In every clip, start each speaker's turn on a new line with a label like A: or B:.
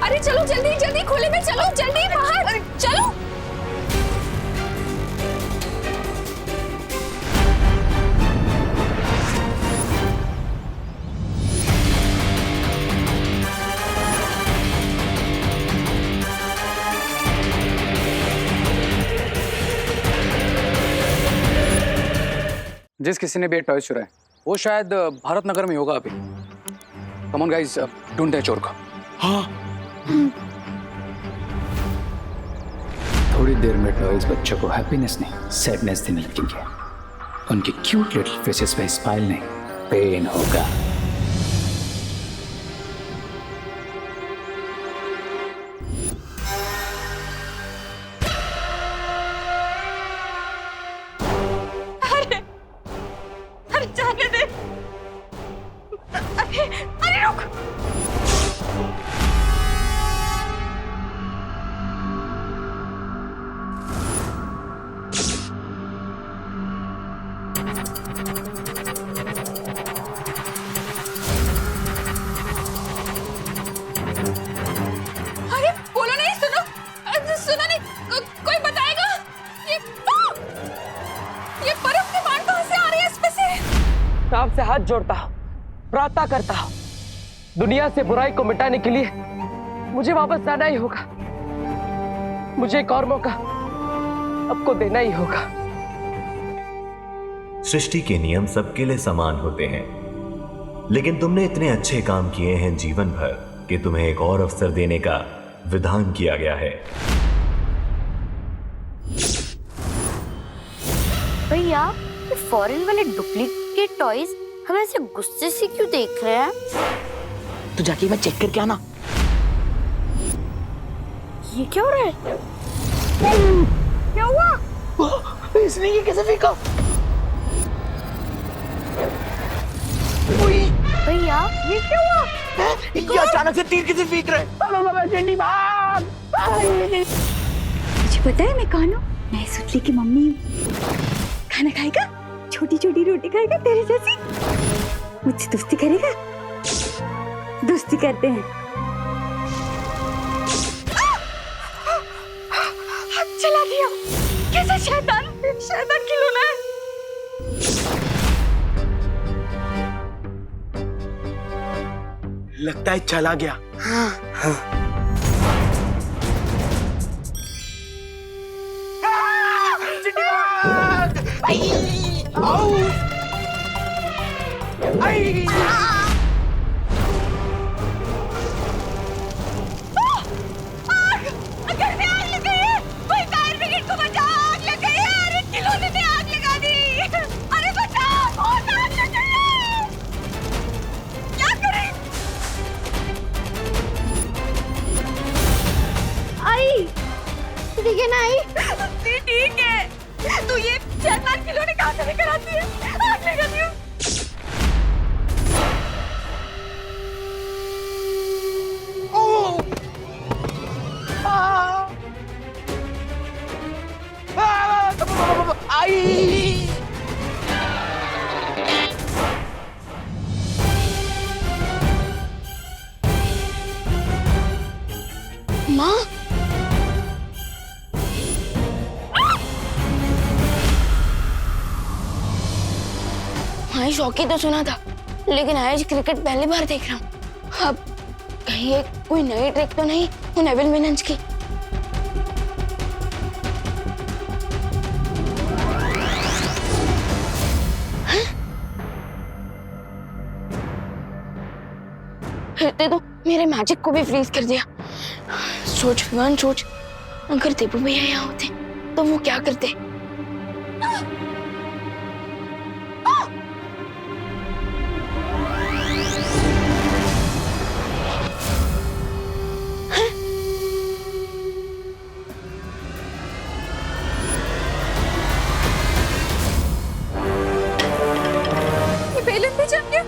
A: अरे चलो जल्दी जल्दी, खुले में चलो, जल्दी बाहर चलो।
B: जिस किसी ने भी टॉयज चुराए वो शायद भारत नगर में होगा अभी। कम ऑन गाइस, ढूंढते हैं चोर को।
C: हाँ।
B: थोड़ी देर में टॉयज बच्चों को हैप्पीनेस नहीं सैडनेस देने लगेंगे। उनके क्यूट लिटिल फेसेस पे स्माइल नहीं पेन होगा।
A: अरे जाने दे। अरे रुक। अरे बोलो नहीं, सुनो सुनो नहीं, कोई बताएगा? ये बर्फ की बाढ़ कहां से आ रही है इस पे से?
D: आपसे हाथ जोड़ता हूं, प्रार्थना करता हूं, दुनिया से बुराई को मिटाने के लिए मुझे वापस आना ही होगा। मुझे एक और मौका आपको देना ही होगा।
E: सृष्टि के नियम सबके लिए समान होते हैं, लेकिन तुमने इतने अच्छे काम किए हैं जीवन भर कि तुम्हें एक और अवसर देने का विधान किया गया है।
F: भैया, ये फॉरेन वाले डुप्लीकेट टॉयज हमें ऐसे गुस्से से क्यों देख रहे हैं?
D: तो जाके मैं चेक करके आना।
F: ये क्या हो रहा है? क्या हुआ?
D: इसने ये कैसे फेंका?
F: भैया, ये क्या हुआ?
D: ये अचानक से तीर किसे फेंक रहे?
A: मुझे पता है मैं कौन हूँ। मैं सुतली की मम्मी हूँ। खाना खाएगा, छोटी छोटी रोटी खाएगा तेरे जैसी, मुझसे दोस्ती करेगा। दोस्ती करते हैं। हाथ चला दिया। कैसा शैतान, शैतान खिलौना है।
C: लगता है चला गया।
F: ठीक है ना आई?
A: ठीक है, तू ये शैतान खिलौने कहाँ से लेकर आती है? आग लगाती हूँ।
F: माँ, हाँ शौकी तो सुना था, लेकिन आज क्रिकेट पहली बार देख रहा हूँ। अब कहीं ये कोई नई ट्रिक तो नहीं उन एविल विलन्स की? फिरते तो मेरे मैजिक को भी फ्रीज कर दिया। सोच विवान सोच, अगर देबू भैया यहाँ होते तो वो क्या करते?
A: ये बेलन भी जम गया।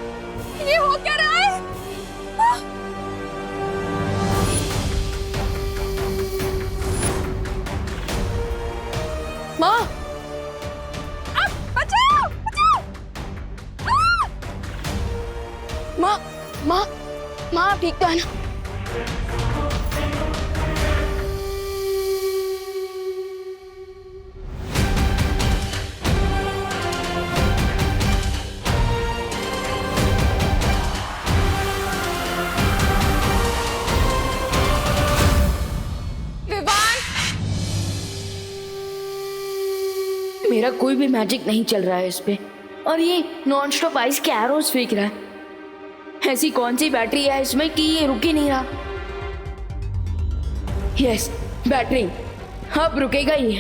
A: ये हो क्या रहा है?
F: माँ,
A: बचाओ बचाओ।
F: माँ, माँ, माँ, आप ठीक तो है ना? मेरा कोई भी मैजिक नहीं चल रहा है इस पे, और ये नॉन स्टॉप आइस के एरोस फेंक रहा है। ऐसी कौन सी बैटरी है इसमें कि ये रुक ही नहीं रहा? यस, बैटरी, अब रुकेगा ही।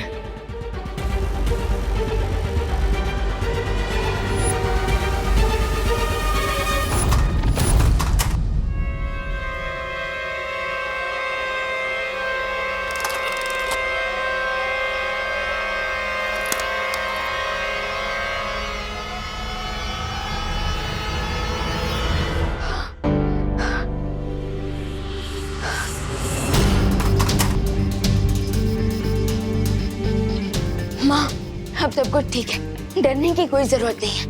F: माँ, अब सब कुछ ठीक है, डरने की कोई जरूरत नहीं है।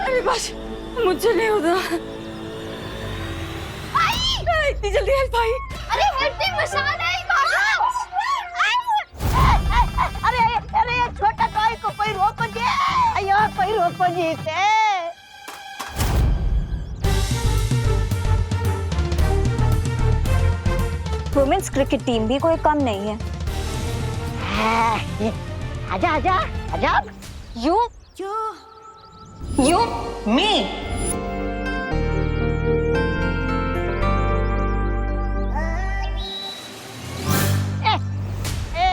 A: अरे बस, मुझसे नहीं होता। इतनी जल्दी हेल्प आई?
C: अरे हेल्प मसाल है अरे अरे ये छोटा टॉय को कोई रोको जी, अयो कोई रोको जी इसे।
A: वुमेन्स क्रिकेट टीम भी कोई कम नहीं है।
C: आजा आजा आजा।
A: यू
C: मी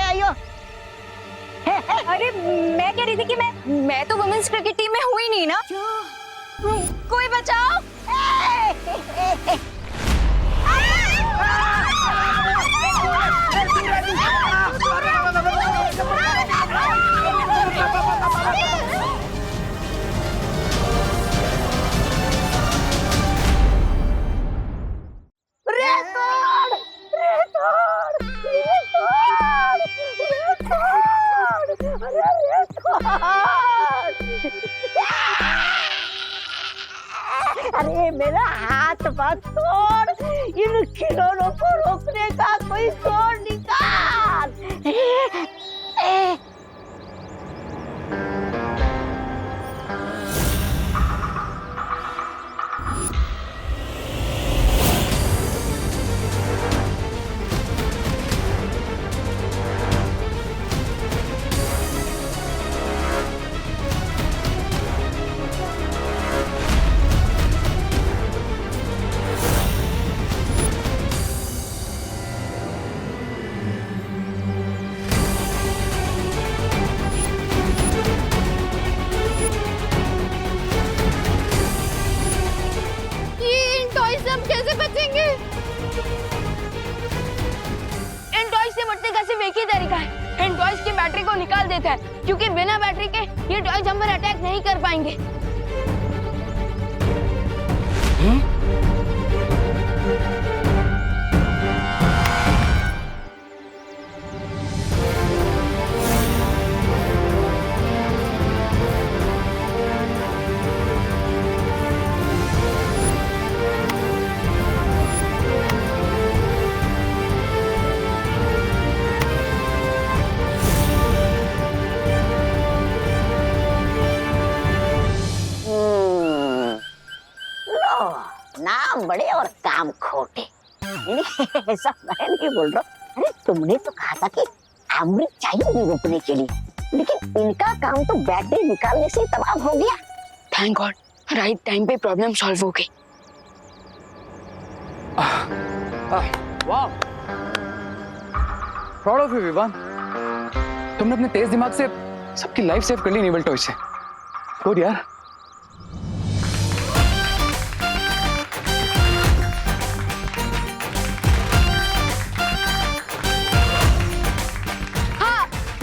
C: अयो।
A: अरे मैं कह रही थी कि मैं तो वुमेन्स क्रिकेट टीम में हुई नहीं ना। कोई बचाओ।
C: अरे मेरा हाथ मत तोड़, इन खिलौनों को रोकने का कोई जोर निकाल।
F: बैटरी को निकाल देता है, क्योंकि बिना बैटरी के ये टॉयज हम पर अटैक नहीं कर पाएंगे।
C: नाम बड़े और काम खोटे। ऐसा मैं नहीं बोल रहा। अरे तुमने तो कहा था कि अमृत चाहिए रोकने के लिए, लेकिन इनका काम तो बैटरी निकालने से तमाम हो गया।
F: थैंक गॉड, राइट टाइम पे प्रॉब्लम सॉल्व हो गई।
B: वाह, प्राउड ऑफ यू विवान। तुमने अपने तेज दिमाग से सबकी लाइफ सेव कर ली नेवल टॉय से। गुड यार।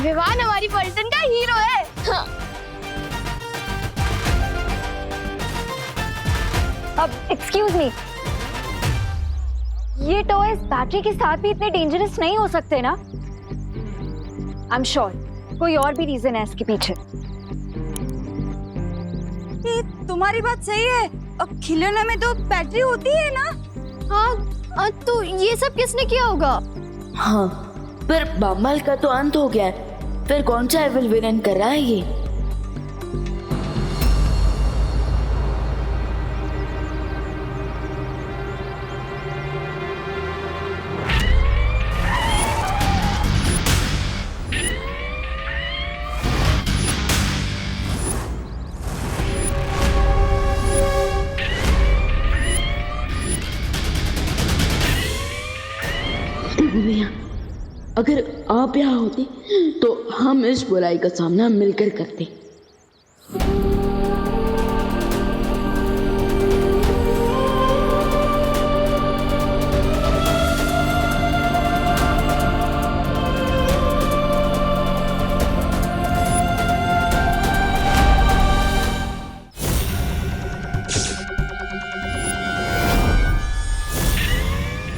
F: विवान हमारी पलटन का हीरो है। हाँ।
A: अब एक्सक्यूज मी, ये टॉयज बैटरी के साथ भी इतने डेंजरस नहीं हो सकते ना? आई एम श्योर कोई और भी रीजन है इसके पीछे। तुम्हारी बात सही है, अब खिलौने में तो बैटरी होती है ना।
F: हाँ, तो ये सब किसने किया होगा? हाँ, पर बम्बल का तो अंत हो गया है, फिर कौन सा एविल विलन कर रहा है ये? अगर आप यहाँ होते तो हम इस बुराई का सामना मिलकर करते।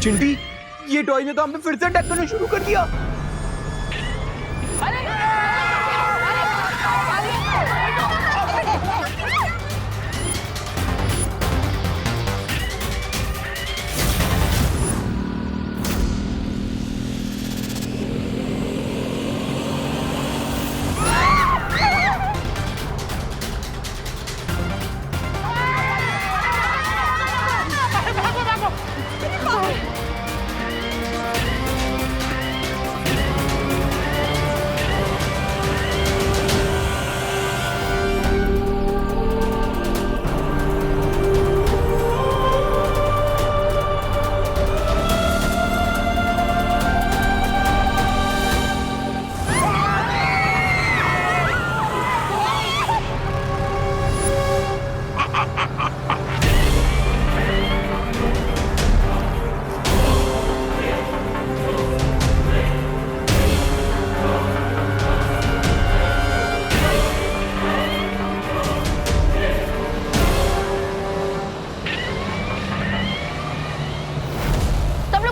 G: चिंटी, ये टॉय ने तो हमें फिर से अटैक करना शुरू कर दिया।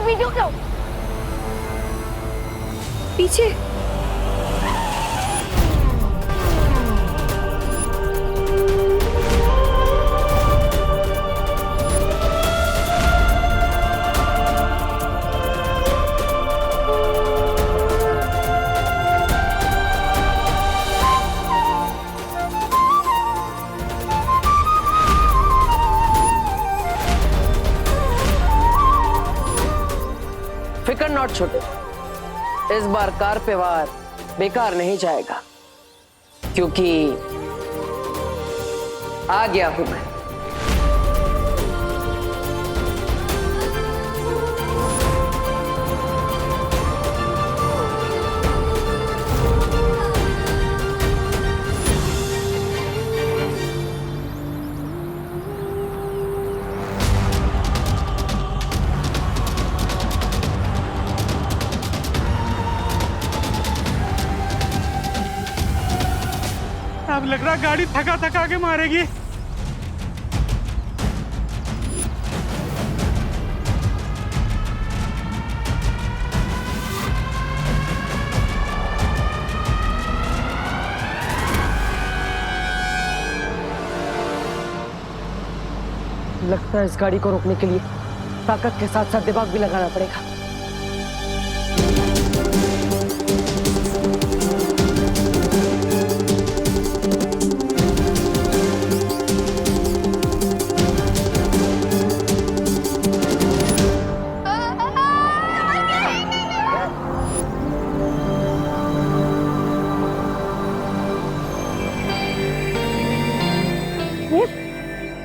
F: वीडियो क्यों?
A: पीछे
D: फिकर नॉट छोटे, इस बार कार पे वार बेकार नहीं जाएगा, क्योंकि आ गया हूं मैं।
G: अब लग रहा गाड़ी थका थका के मारेगी।
D: लगता है इस गाड़ी को रोकने के लिए ताकत के साथ साथ दिमाग भी लगाना पड़ेगा।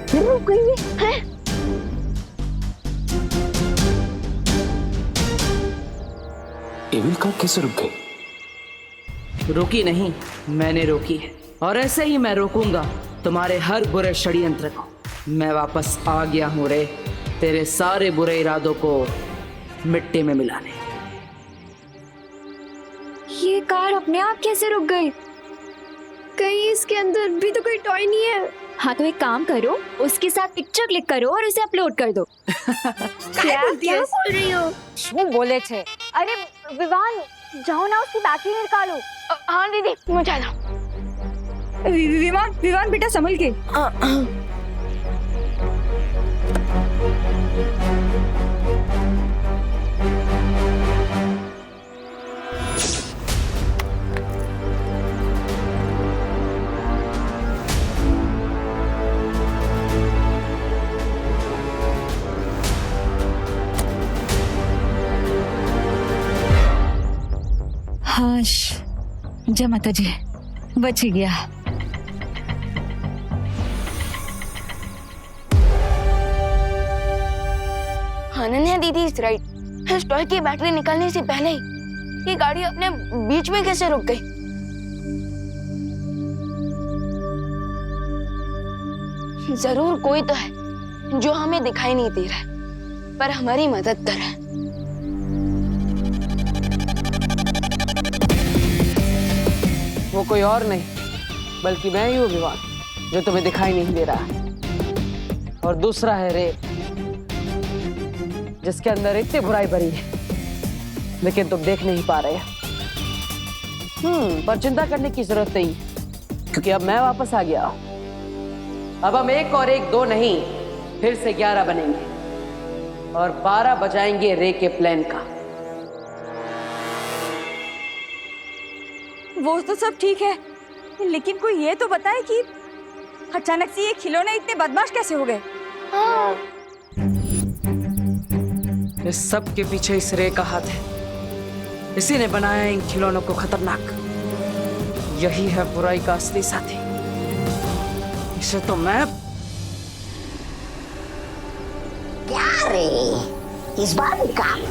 C: फिर रुक गई है?
B: एविल कार कैसे रुक गई?
H: रुकी नहीं, मैंने रोकी है, और ऐसे ही मैं रोकूंगा तुम्हारे हर बुरे षड्यंत्र को। मैं वापस आ गया हूं रे, तेरे सारे बुरे इरादों को मिट्टी में मिलाने।
A: ये कार अपने आप कैसे रुक गई?
I: कहीं इसके अंदर भी तो कोई टॉय नहीं है।
A: हाँ तो एक काम करो, उसके साथ पिक्चर क्लिक करो और उसे अपलोड कर दो।
I: क्या बोल रही हो?
A: वो बोले थे। अरे विवान, जाओ ना उसकी बैटरी निकालो।
F: हाँ दीदी, मैं जा रहा हूँ।
A: विवान विवान बेटा संभल के। हाश, जय माता जी, बच गया।
F: अनन्या दीदी इज राइट। इस टॉय की बैटरी निकलने से पहले ही ये गाड़ी अपने बीच में कैसे रुक गई? जरूर कोई तो है जो हमें दिखाई नहीं दे रहा है, पर हमारी मदद कर रहा है।
D: वो कोई और नहीं बल्कि मैं ही हूँ विवान, जो तुम्हें दिखाई नहीं दे रहा। और दूसरा है रे, जिसके अंदर इतनी बुराई भरी है लेकिन तुम देख नहीं पा रहे। पर चिंता करने की जरूरत नहीं, क्योंकि अब मैं वापस आ गया हूं। अब हम 1 और 1 2 नहीं, फिर से 11 बनेंगे और 12 बजाएंगे रे के प्लान का।
A: वो तो सब ठीक है, लेकिन कोई ये तो बताए कि अचानक से ये खिलौने इतने बदमाश कैसे हो गए?
H: इस सब के पीछे इस रे का हाथ है। इसी ने बनाया इन खिलौनों को खतरनाक। यही है बुराई का असली साथी। इसे तो मैं
C: क्या रे, इस बार भी काम?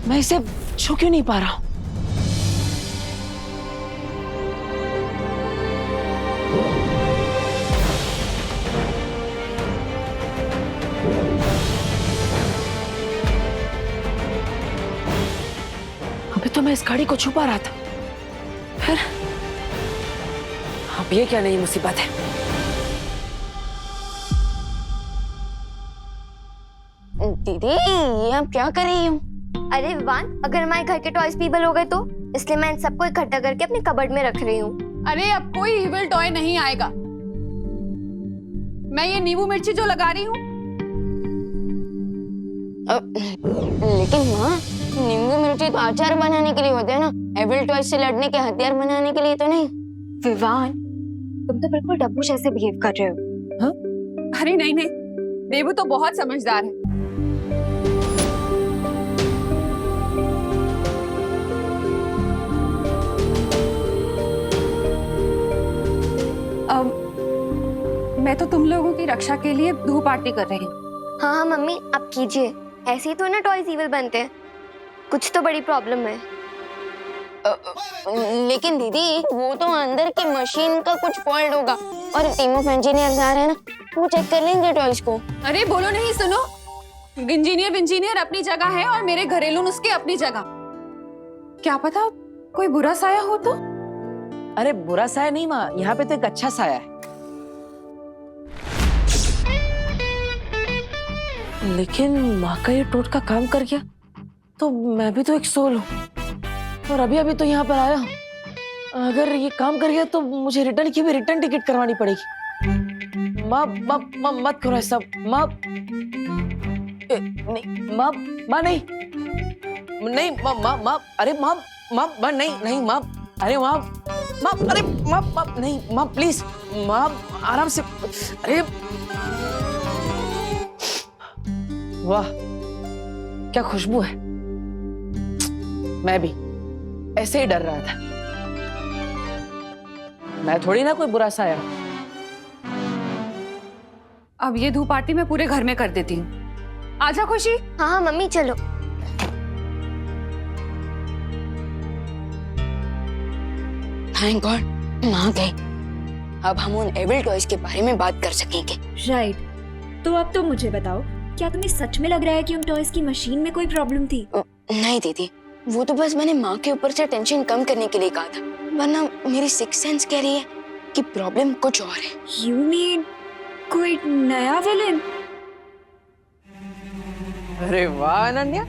D: मैं इसे छू क्यों नहीं पा रहा हूं? अभी तो मैं इस गाड़ी को छुपा रहा था, फिर अब ये क्या नई मुसीबत है?
F: दीदी, ये आप क्या कर रही हो?
I: अरे विवान, अगर हमारे घर के टॉयज पीबल हो गए तो इसलिए मैं इन सबको इकट्ठा करके अपने कबर्ड में रख रही हूँ।
J: अरे अब कोई इविल टॉय नहीं आएगा। मैं ये नींबू मिर्ची जो लगा रही हूँ।
F: लेकिन माँ, नींबू मिर्ची तो अचार बनाने के लिए होते हैं ना, एविल टॉय से लड़ने के हथियार बनाने के लिए तो नहीं।
I: विवान, तुम तो बिल्कुल डब्बू जैसे बिहेव कर रहे हो।
J: हाँ? अरे नहीं नहीं, देवू तो बहुत समझदार है। मैं तो तुम लोगों की रक्षा के लिए धूप आरती कर रही हूँ।
I: हाँ हाँ मम्मी, आप कीजिए। ऐसे ही तो ना टॉयज इविल बनते हैं। कुछ तो बड़ी प्रॉब्लम है।
F: लेकिन दीदी, वो तो अंदर की मशीन का कुछ फॉल्ट होगा और टीम ऑफ इंजीनियर्स आ रहे हैं ना, वो चेक कर लेंगे टॉयज को।
J: अरे बोलो नहीं, सुनो। इंजीनियर अपनी जगह है और मेरे घरेलू नुस्खे अपनी जगह। क्या पता कोई बुरा साया हो तो?
D: अरे बुरा साया नहीं माँ, यहाँ पे तो एक अच्छा साया है। लेकिन माँ का ये टोटका काम कर गया तो मैं भी तो एक सोल हूँ और अभी अभी तो यहाँ पर आया हूँ। अगर ये काम कर गया तो मुझे रिटर्न की भी रिटर्न टिकट करवानी पड़ेगी। माँ माँ माँ मत करो ऐसा। माँ नहीं, माँ माँ नहीं नहीं, माँ माँ माँ, अरे माँ माँ माँ नहीं नहीं माँ, अरे माँ माँ, अरे माँ माँ नहीं माँ, प्लीज माँ आराम से। अरे वाह, क्या खुशबू है। मैं भी ऐसे ही डर रहा था। मैं थोड़ी ना कोई बुरा साया।
J: अब ये धूप आरती मैं पूरे घर में कर देती हूँ। आजा खुशी।
I: हाँ हाँ मम्मी, चलो।
F: थैंक गॉड, माँ गई। अब हम उन एविल टॉयज के बारे में बात कर सकेंगे।
K: राइट। तो अब तो मुझे बताओ, क्या तुम्हें सच में लग रहा है कि उन टॉयज की मशीन में कोई प्रॉब्लम थी?
F: नहीं दीदी, वो तो बस मैंने माँ के ऊपर से टेंशन कम करने के लिए कहा था, वरना मेरी सिक्स सेंस कह रही है कि प्रॉब्लम कुछ और है।
K: यू मीन कोई नया विलेन?
D: अरे वाह अनन्या,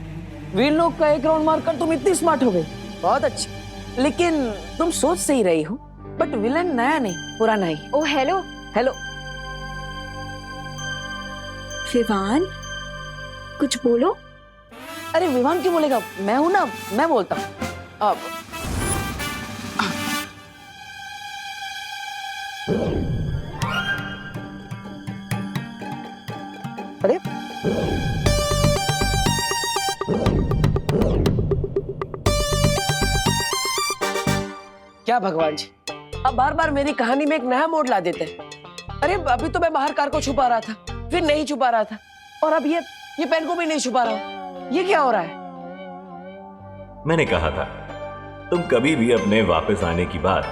D: वील लोग का एक राउंड मारकर तुम इतनी स्मार्ट हो गई। बहुत अच्छी। लेकिन तुम सोच सही रही हो, बट विलन नया नहीं, पुराना ही।
K: ओ हेलो
D: हेलो।
K: विवान, कुछ बोलो।
D: अरे विवान क्यों बोलेगा, मैं हूं ना, मैं बोलता हूँ। अब अरे क्या भगवान जी, अब बार बार मेरी कहानी में एक नया मोड़ ला देते हैं। अरे अभी तो मैं बाहर कार को छुपा रहा था, फिर नहीं छुपा रहा था, और अब ये पेन को भी नहीं छुपा रहा हूं। ये क्या हो रहा है?
E: मैंने कहा था तुम कभी भी अपने वापस आने की बात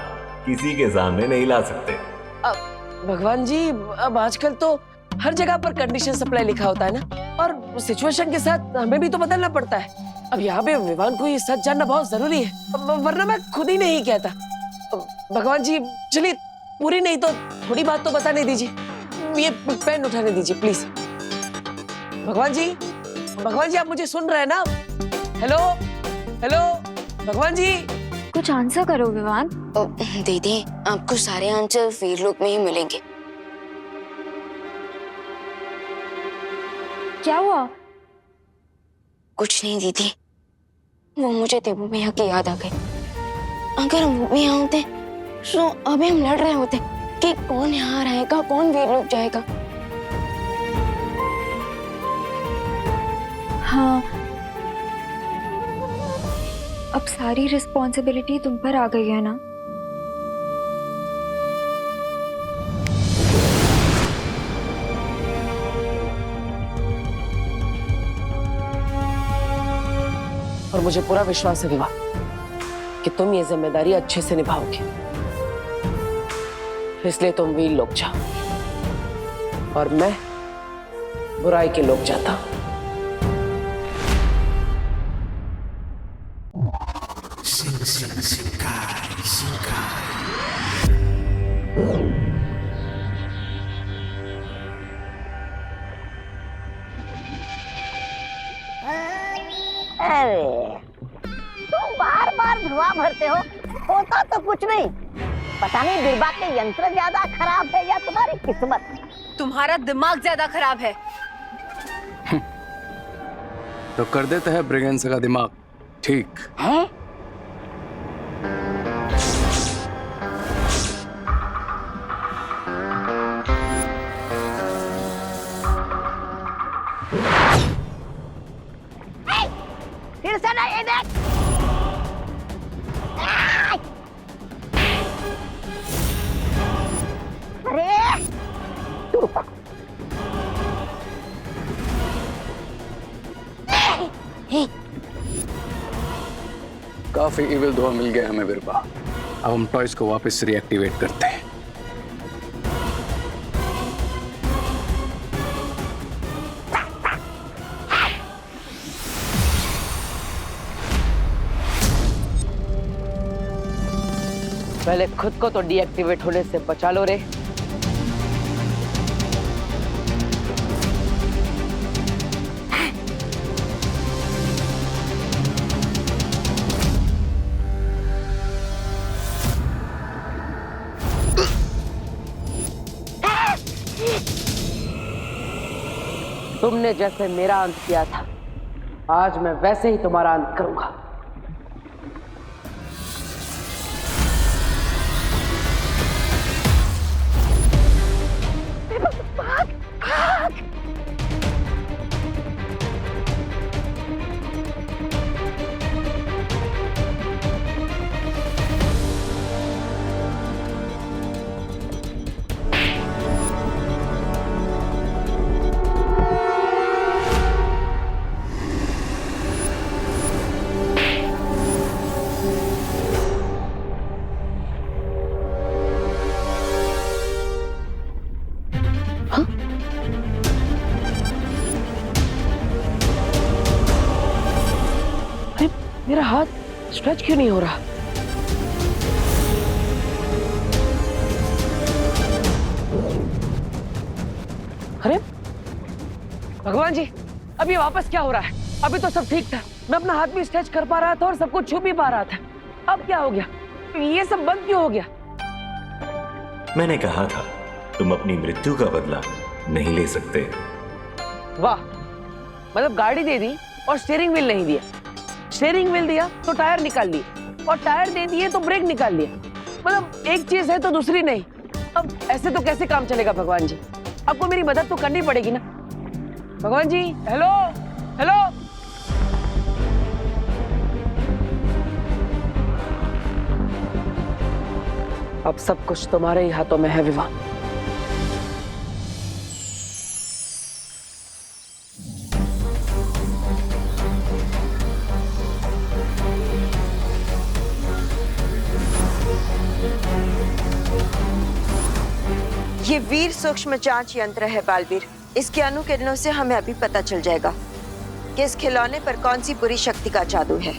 E: किसी के सामने नहीं ला सकते।
D: अब भगवान जी, अब आजकल तो हर जगह पर कंडीशन सप्लाई लिखा होता है ना, और सिचुएशन के साथ हमें भी तो बदलना पड़ता है। अब यहाँ पे विवान को ये सच जानना बहुत जरूरी है, वरना मैं खुद ही नहीं कहता। भगवान जी चलिए, पूरी नहीं तो थोड़ी बात तो बताने दीजिए। ये पेन उठाने दीजिए प्लीज। भगवान जी आप मुझे सुन रहे हैं ना? हेलो हेलो भगवान जी,
I: कुछ आंसर करो विवान।
F: दीदी, आपको सारे आंसर वीरलोक में ही मिलेंगे।
I: क्या हुआ?
F: कुछ नहीं दीदी, वो मुझे देवू भैया की याद आ गई। अगर वो भी यहाँ होते तो अभी हम लड़ रहे होते कि कौन यहाँ रहेगा, कौन वीरलोक जाएगा।
I: हाँ, अब सारी रिस्पॉन्सिबिलिटी तुम पर आ गई है ना।
D: और मुझे पूरा विश्वास है विवाह कि तुम ये जिम्मेदारी अच्छे से निभाओगे, इसलिए तुम वीरलोक जाओ और मैं बुराई के लोक जाता हूं।
C: अरे तुम बार बार धुआं भरते हो, होता तो कुछ नहीं। पता नहीं बिरबा के यंत्र ज्यादा खराब है या तुम्हारी किस्मत।
J: तुम्हारा दिमाग ज्यादा खराब है।
B: तो कर देते हैं ब्रिगेंस का दिमाग ठीक
C: है? फिर से ना, ये देख। अरे तू रुक।
B: काफी इविल धुआं मिल गया हमें बिरबा। अब हम टॉयज को वापस रिएक्टिवेट करते हैं।
D: पहले खुद को तो डीएक्टिवेट होने से बचा लो रे। तुमने जैसे मेरा अंत किया था, आज मैं वैसे ही तुम्हारा अंत करूंगा। मेरा हाथ स्ट्रेच क्यों नहीं हो रहा? अरे भगवान जी, अब ये वापस क्या हो रहा है? अभी तो सब ठीक था, मैं अपना हाथ भी स्ट्रेच कर पा रहा था और सब कुछ छू भी पा रहा था। अब क्या हो गया? ये सब बंद क्यों हो गया?
E: मैंने कहा था तुम अपनी मृत्यु का बदला नहीं ले सकते।
D: वाह, मतलब गाड़ी दे दी और स्टीयरिंग व्हील नहीं दिया, स्टीयरिंग व्हील दिया तो टायर निकाल लिए, और टायर दे दिए तो ब्रेक निकाल लिया। मतलब एक चीज है तो दूसरी नहीं। अब ऐसे तो कैसे काम चलेगा भगवान जी? आपको मेरी मदद तो करनी पड़ेगी ना। भगवान जी, हेलो हेलो। अब सब कुछ तुम्हारे ही हाथों में है विवाह।
L: ये वीर सूक्ष्म जांच यंत्र है बालवीर। इसके अनुकिरणों से हमें अभी पता चल जाएगा कि इस खिलौने पर कौन सी बुरी शक्ति का जादू है।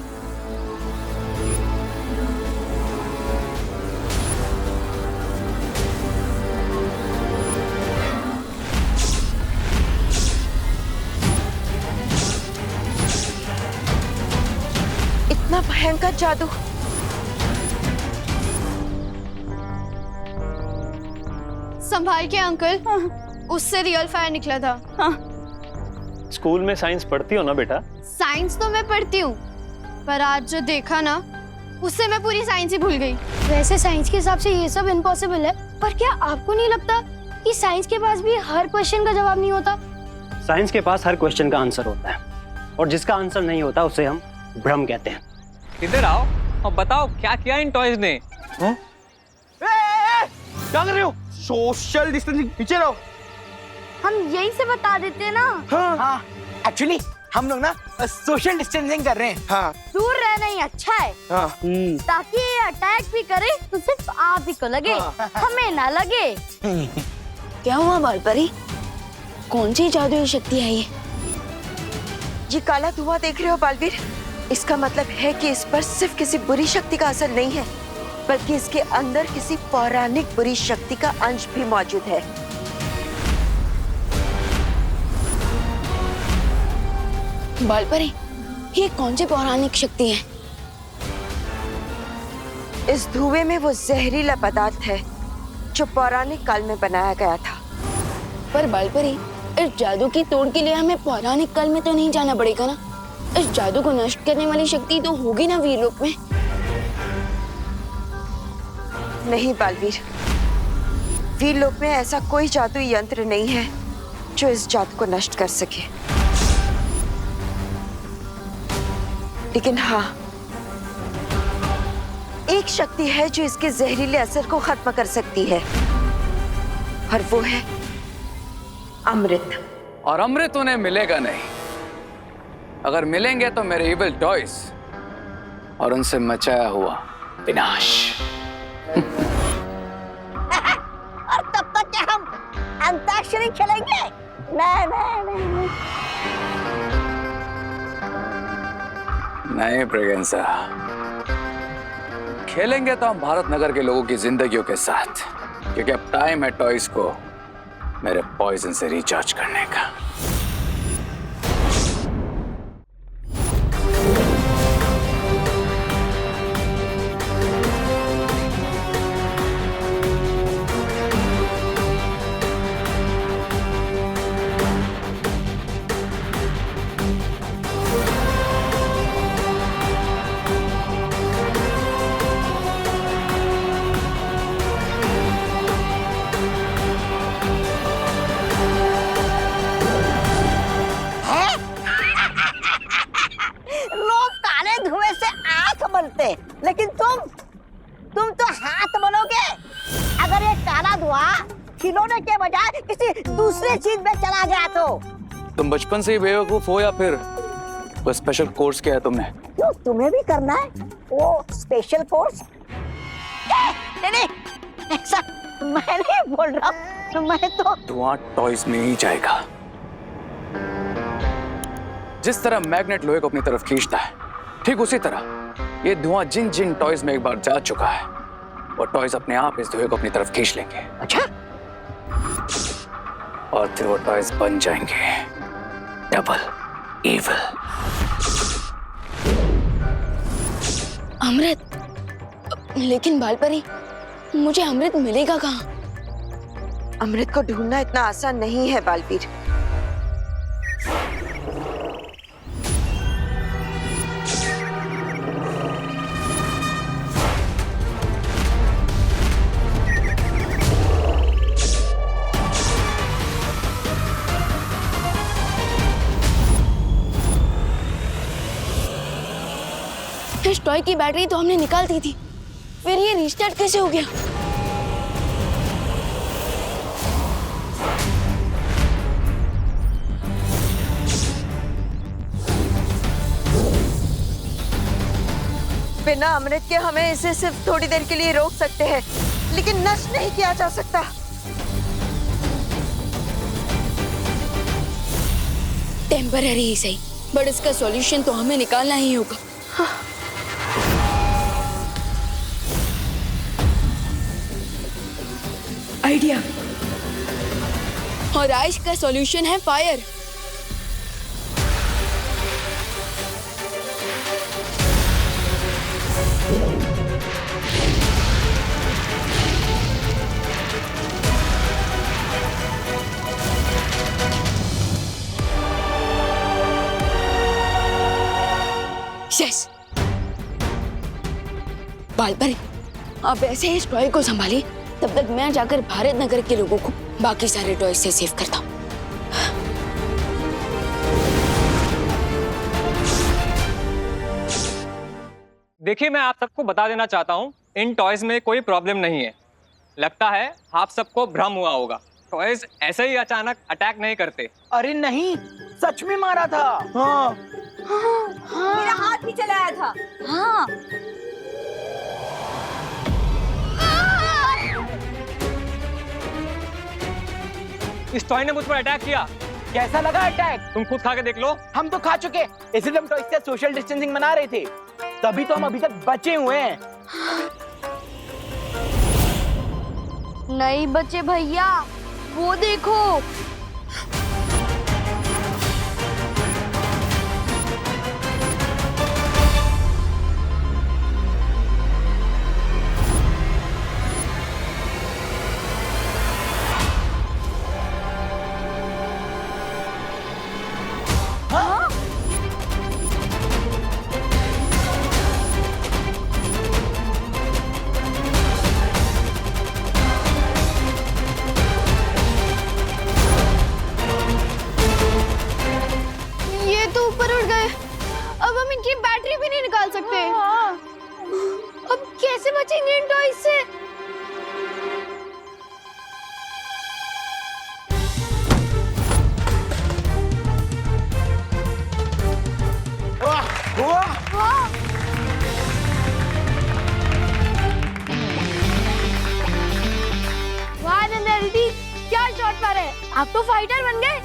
L: इतना भयंकर जादू।
I: संभाल के अंकल, उससे रियल फायर निकला था।
M: स्कूल में साइंस पढ़ती हो ना बेटा?
I: साइंस तो मैं पढ़ती हूँ, पर आज जो देखा ना, उससे मैं पूरी साइंस ही भूल गई। वैसे साइंस के हिसाब से ये सब इम्पॉसिबल है, पर क्या आपको नहीं लगता कि साइंस के पास भी हर क्वेश्चन का जवाब नहीं होता?
M: साइंस के पास हर क्वेश्चन का आंसर होता है, और जिसका आंसर नहीं होता उसे हम भ्रम कहते हैं।
G: इधर आओ और बताओ क्या किया इन टॉयज ने? क्या कर रहे हो? सोशल डिस्टेंसिंग, पीछे रहो।
I: हम यही से बता देते ना।
G: हाँ, एक्चुअली हम लोग ना सोशल डिस्टेंसिंग कर रहे हैं। हाँ,
I: दूर रहना ही अच्छा है।
G: हाँ।
I: ताकि ये अटैक भी करे तो सिर्फ आप ही को लगे, हमें ना लगे।
F: क्या हुआ बालपरी? कौन सी जादुई शक्ति है ये?
L: ये काला धुआं देख रहे हो बालवीर? इसका मतलब है कि इस पर सिर्फ किसी बुरी शक्ति का असर नहीं है, बल्कि इसके अंदर किसी पौराणिक बुरी शक्ति का अंश भी मौजूद है।
F: बालपरी, ये कौन सी पौराणिक शक्ति है?
L: इस धुएं में वो जहरीला पदार्थ है जो पौराणिक काल में बनाया गया था।
F: पर बालपरी, इस जादू की तोड़ के लिए हमें पौराणिक काल में तो नहीं जाना पड़ेगा ना? इस जादू को नष्ट करने वाली शक्ति तो होगी ना वीरलोक में?
L: नहीं बालवीर, वीरलोक में ऐसा कोई जादुई यंत्र नहीं है जो इस जादू को नष्ट कर सके। लेकिन हाँ, एक शक्ति है जो इसके जहरीले असर को खत्म कर सकती है, और वो है अमृत।
B: और अमृत उन्हें मिलेगा नहीं। अगर मिलेंगे तो मेरे इविल टॉयज और उनसे मचाया हुआ विनाश।
C: और तब तक क्या हम अंताक्षरी खेलेंगे? नहीं नहीं नहीं
B: नहीं प्रेगेंसा, खेलेंगे तो हम भारत नगर के लोगों की जिंदगियों के साथ, क्योंकि अब टाइम है टॉयज को मेरे पॉइजन से रिचार्ज करने का।
C: लेकिन तुम तो हाथ बनोगे। अगर ये काला धुआं खिलौने के बजाय किसी दूसरे चीज में चला गया तो?
B: तुम बचपन से ही बेवकूफ हो या फिर कोई स्पेशल कोर्स किया है तुमने?
C: क्यों, तुम्हें भी करना है वो स्पेशल कोर्स? नहीं, ऐसा मैं नहीं बोल रहा हूँ। मैं तो
B: धुआं टॉयज में ही जाएगा। जिस तरह मैग्नेट लोहे को अपनी तरफ खींचता है, ठीक उसी तरह ये धुआं जिन जिन टॉयज में एक बार जा चुका है, वो टॉयज अपने आप इस धुएं को अपनी तरफ खींच लेंगे।
C: अच्छा?
B: और फिर वो टॉयज बन जाएंगे डबल इविल।
F: अमृत? लेकिन बालपरी, मुझे अमृत मिलेगा कहाँ?
L: अमृत को ढूंढना इतना आसान नहीं है बालवीर।
F: आखिर इस टॉय की बैटरी तो हमने निकाल दी थी, फिर ये रीस्टार्ट कैसे हो गया?
L: बिना अमृत के हमें इसे सिर्फ थोड़ी देर के लिए रोक सकते हैं, लेकिन नष्ट नहीं किया जा सकता।
F: टेम्पररी ही सही, बट इसका सॉल्यूशन तो हमें निकालना ही होगा। आइडिया। और आज का सॉल्यूशन है फायर। यस, बालपरी, आप ऐसे ही इस टॉय को संभालिए, तब तक मैं जाकर भारत नगर के लोगों को बाकी सारे टॉय से सेव करता हूँ।
N: देखिए, मैं आप सबको बता देना चाहता हूँ, इन टॉयज में कोई प्रॉब्लम नहीं है। लगता है आप सबको भ्रम हुआ होगा। टॉयज ऐसे ही अचानक अटैक नहीं करते।
G: अरे नहीं, सच में मारा था। हाँ
A: मेरा हाथ भी चलाया था। हाँ
N: इस टॉय ने मुझ पर अटैक किया।
G: कैसा लगा अटैक?
N: तुम खुद खा के देख लो।
G: हम तो खा चुके, इसलिए हम तो इससे सोशल डिस्टेंसिंग मना रहे थे, तभी तो हम अभी तक बचे हुए हैं।
I: नहीं बचे भैया, वो देखो। बैटरी भी नहीं निकाल सकते। अब कैसे बचेंगे इन टॉयज से? वाह नंदा दीदी, क्या शॉट मारे, आप तो फाइटर बन गए।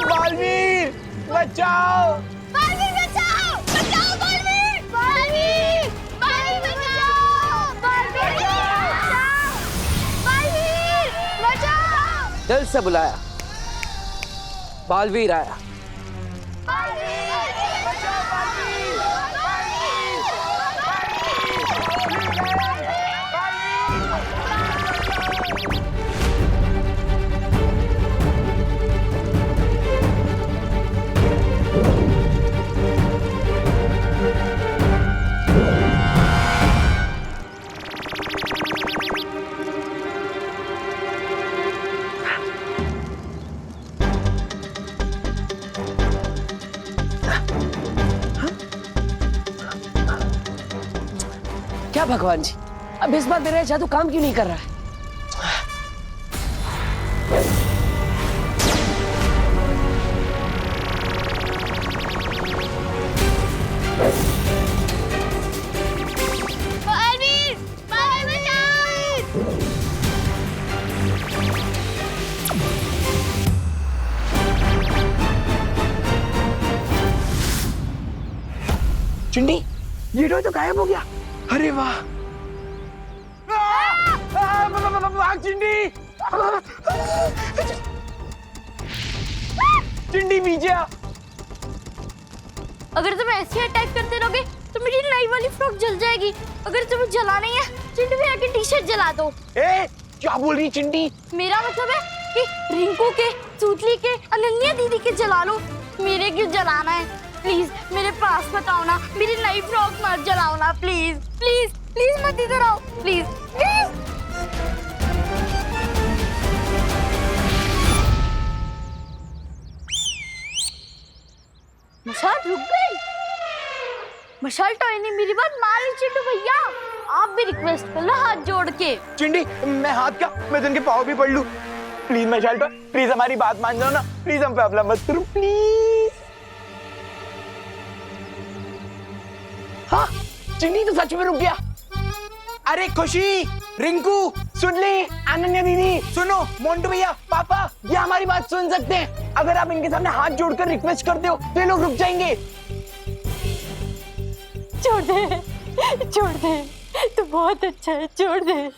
G: बालवीर बचाओ!
I: बालवीर बचाओ! बचाओ बालवीर! बालवीर! बालवीर बचाओ! बालवीर बचाओ! बालवीर बचाओ!
D: दिल से बुलाया, बालवीर आया। क्या भगवान जी, अब इस बार मेरा जादू काम क्यों नहीं कर रहा है?
G: चिंडी, ये टॉय तो गायब हो गया। अरे वाह। भाग चिंडी। चिंडी पीछे आ।
I: अगर तुम ऐसे अटैक करते रहोगे तो मेरी नई वाली फ्रॉक जल जाएगी। अगर तुम्हें जला नहीं है चिंटू भैया की टी-शर्ट जला दो।
G: ए, क्या बोल रही चिंडी?
I: मेरा मतलब है कि रिंकू के, सूतली के, अनन्या दीदी के जला लो। मेरे क्यों जलाना है? प्लीज मेरे पास मत आओ ना, मेरी नई फ्रॉक मत जलाओ ना, प्लीज प्लीज प्लीज मत इधर आओ, प्लीज प्लीज। मशाल रुक गई। मशाल टॉय ने मेरी बात मान ली चिंटू भैया। आप भी रिक्वेस्ट कर लो हाथ जोड़ के।
G: चिंडी, मैं हाथ क्या, मैं तो उनके पाँव भी पढ़ लूं। प्लीज मशाल टॉय, प्लीज हमारी बात मान जाओ ना, प्लीज हम पे हमला मत करो प्लीज। हाँ, चिंडी तो सच में रुक गया। अरे खुशी, रिंकू, सुनली, अनन्या दीदी, सुनो, मोंटू भैया, पापा, ये हमारी बात सुन सकते हैं। अगर आप इनके सामने हाथ जोड़कर रिक्वेस्ट करते हो तो ये लोग रुक जाएंगे।
I: छोड़ दे, तू बहुत अच्छा है, छोड़ दे।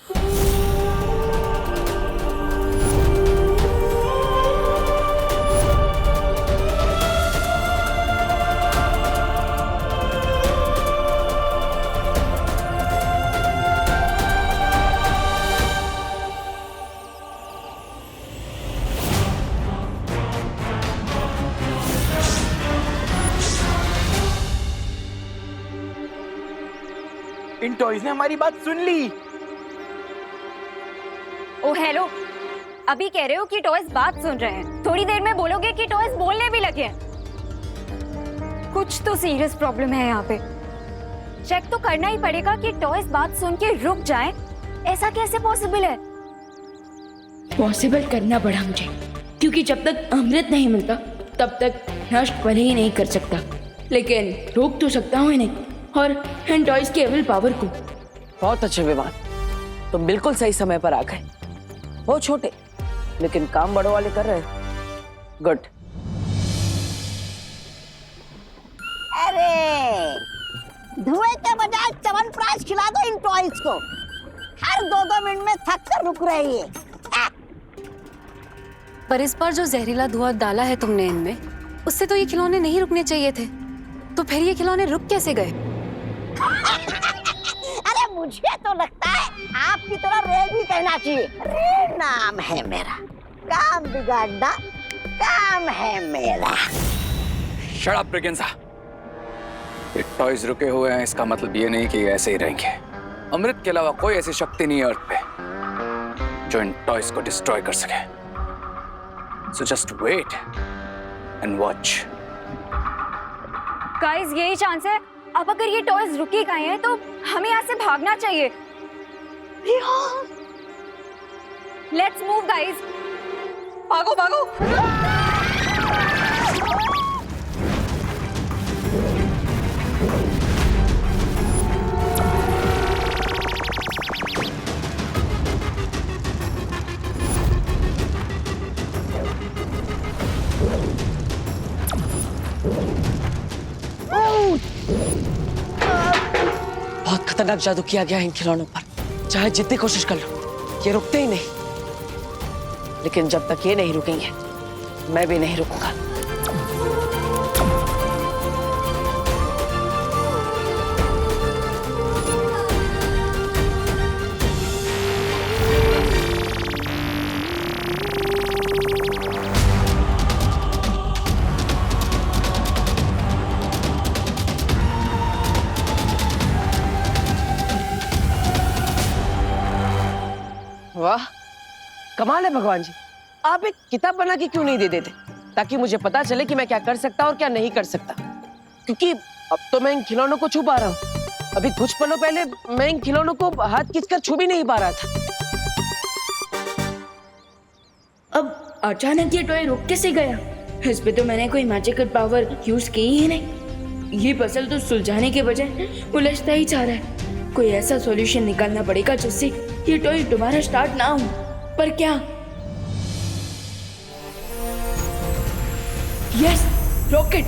G: इन टॉयज ने हमारी बात सुन ली।
K: ओ हेलो, अभी कह रहे हो कि टॉयज बात सुन रहे हैं, थोड़ी देर में बोलोगे कि टॉयज बोलने भी लगे हैं। कुछ तो सीरियस प्रॉब्लम है यहाँ पे। चेक तो करना ही पड़ेगा कि टॉयज बात सुन के रुक जाएं। ऐसा कैसे पॉसिबल है?
F: पॉसिबल करना पड़ा मुझे, क्योंकि जब तक अमृत नहीं मिलता तब तक नष्ट भले ही नहीं कर सकता, लेकिन रोक तो सकता हूँ इन्हें और इन टॉयज के एविल पावर को।
D: बहुत अच्छे विमान, तुम बिल्कुल सही समय पर आ गए। वो छोटे लेकिन काम बड़ों वाले कर रहे हैं। गुड।
C: अरे धुएं के बजाय च्यवनप्राश खिला दो इन टॉयज को। हर 2-2 मिनट में थक कर रुक रही है।
O: पर इस बार जो जहरीला धुआं डाला है तुमने इनमें, उससे तो ये खिलौने नहीं रुकने चाहिए थे। तो फिर ये खिलौने रुक कैसे गए?
C: अरे मुझे तो लगता है आपकी तरह रे भी कहना चाहिए। रे नाम है मेरा, काम बिगाड़ना काम है मेरा।
B: Shut up Braganza. ये टॉयज रुके हुए हैं, इसका मतलब ये नहीं कि ये ऐसे ही रहेंगे। अमृत के अलावा कोई ऐसी शक्ति नहीं है अर्थ पे जो इन टॉयज को डिस्ट्रॉय कर सके। So just wait and watch.
K: Guys, यही चांस है। अब अगर ये टॉयज रुके गए हैं तो हमें यहाँ से भागना चाहिए। Let's move guys.
D: भागो भागो। बहुत खतरनाक जादू किया गया है इन खिलौनों पर। चाहे जितनी कोशिश कर लो, ये रुकते ही नहीं। लेकिन जब तक ये नहीं रुकेंगे, मैं भी नहीं रुकूंगा। वाह, कमाल है भगवान जी। आप एक किताब बना के क्यों नहीं दे देते, ताकि मुझे पता चले कि मैं क्या कर सकता और क्या नहीं कर सकता। क्योंकि अब तो मैं इन खिलौनों को छू पा रहा हूँ। अभी कुछ पलों पहले मैं इन खिलौनों को हाथ खींचकर छू भी नहीं पा रहा था।
F: अब अचानक ये टॉय रुक कैसे गया? इस पे तो मैंने कोई मैजिकल पावर यूज की ही नहीं। ये पजल तो सुलझाने के बजाय उलझता ही जा रहा है। कोई ऐसा सॉल्यूशन निकालना पड़ेगा जिससे ये टॉय दोबारा स्टार्ट ना हो। पर क्या? Yes, rocket.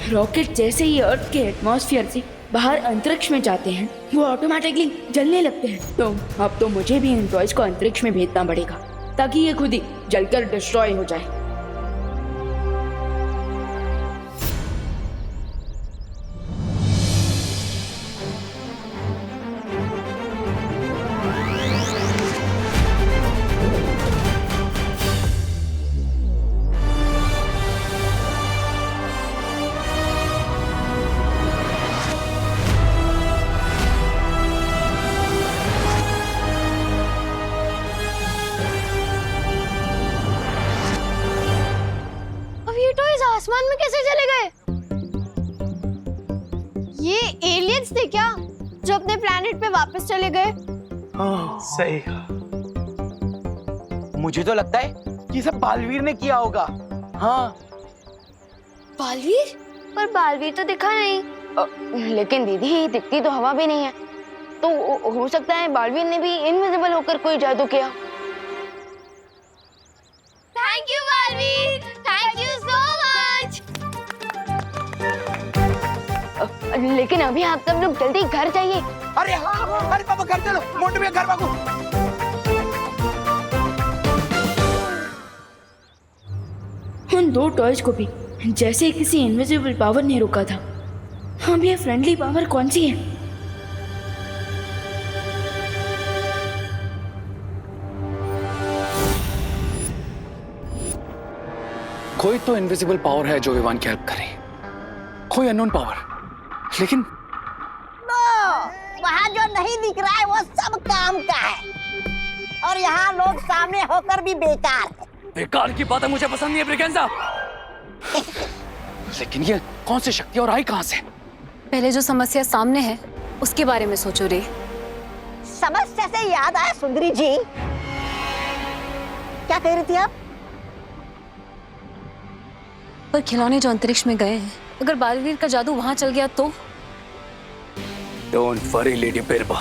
F: रॉकेट जैसे ही अर्थ के एटमॉस्फेयर से बाहर अंतरिक्ष में जाते हैं वो ऑटोमेटिकली जलने लगते हैं। तो अब तो मुझे भी इन टॉयज को अंतरिक्ष में भेजना पड़ेगा ताकि ये खुद ही जलकर डिस्ट्रॉय हो जाए।
I: आसमान में कैसे चले गए? ये एलियंस थे क्या जो अपने प्लेनेट पे वापस चले गए?
G: सही। मुझे तो लगता है कि सब बालवीर ने किया होगा। हाँ।
F: बालवीर? पर बालवीर तो दिखा नहीं। लेकिन दीदी दिखती तो हवा भी नहीं है, तो हो सकता है बालवीर ने भी इनविजिबल होकर कोई जादू किया।
I: Thank you Baalveer, thank you so much.
F: लेकिन अभी आप सब लोग जल्दी घर जाइए।
G: अरे हाँ, अरे पापा घर चलो, मोटू भैया घर भागो।
F: उन दो टॉयज को भी जैसे किसी इनविजिबल पावर ने रोका था। अब ये फ्रेंडली पावर कौन सी है?
B: कोई तो इनविजिबल पावर है जो विवान की हेल्प करे, कोई अननोन पावर, लेकिन
C: वहाँ जो नहीं दिख रहा है वो सब काम का है, और यहाँ लोग सामने होकर भी बेकार है।
B: बेकार की बात मुझे पसंद नहीं है ब्रिगेंजा। लेकिन ये कौन सी शक्ति और आई कहां से?
O: पहले जो समस्या सामने है उसके बारे में सोचो रे।
C: समस्या से याद आया सुंदरी जी, क्या कह रही थी आप?
O: पर खिलौने जो अंतरिक्ष में गए हैं, अगर बालवीर का जादू वहां चल गया तो?
B: डोंट वरी लेडी बिरबा,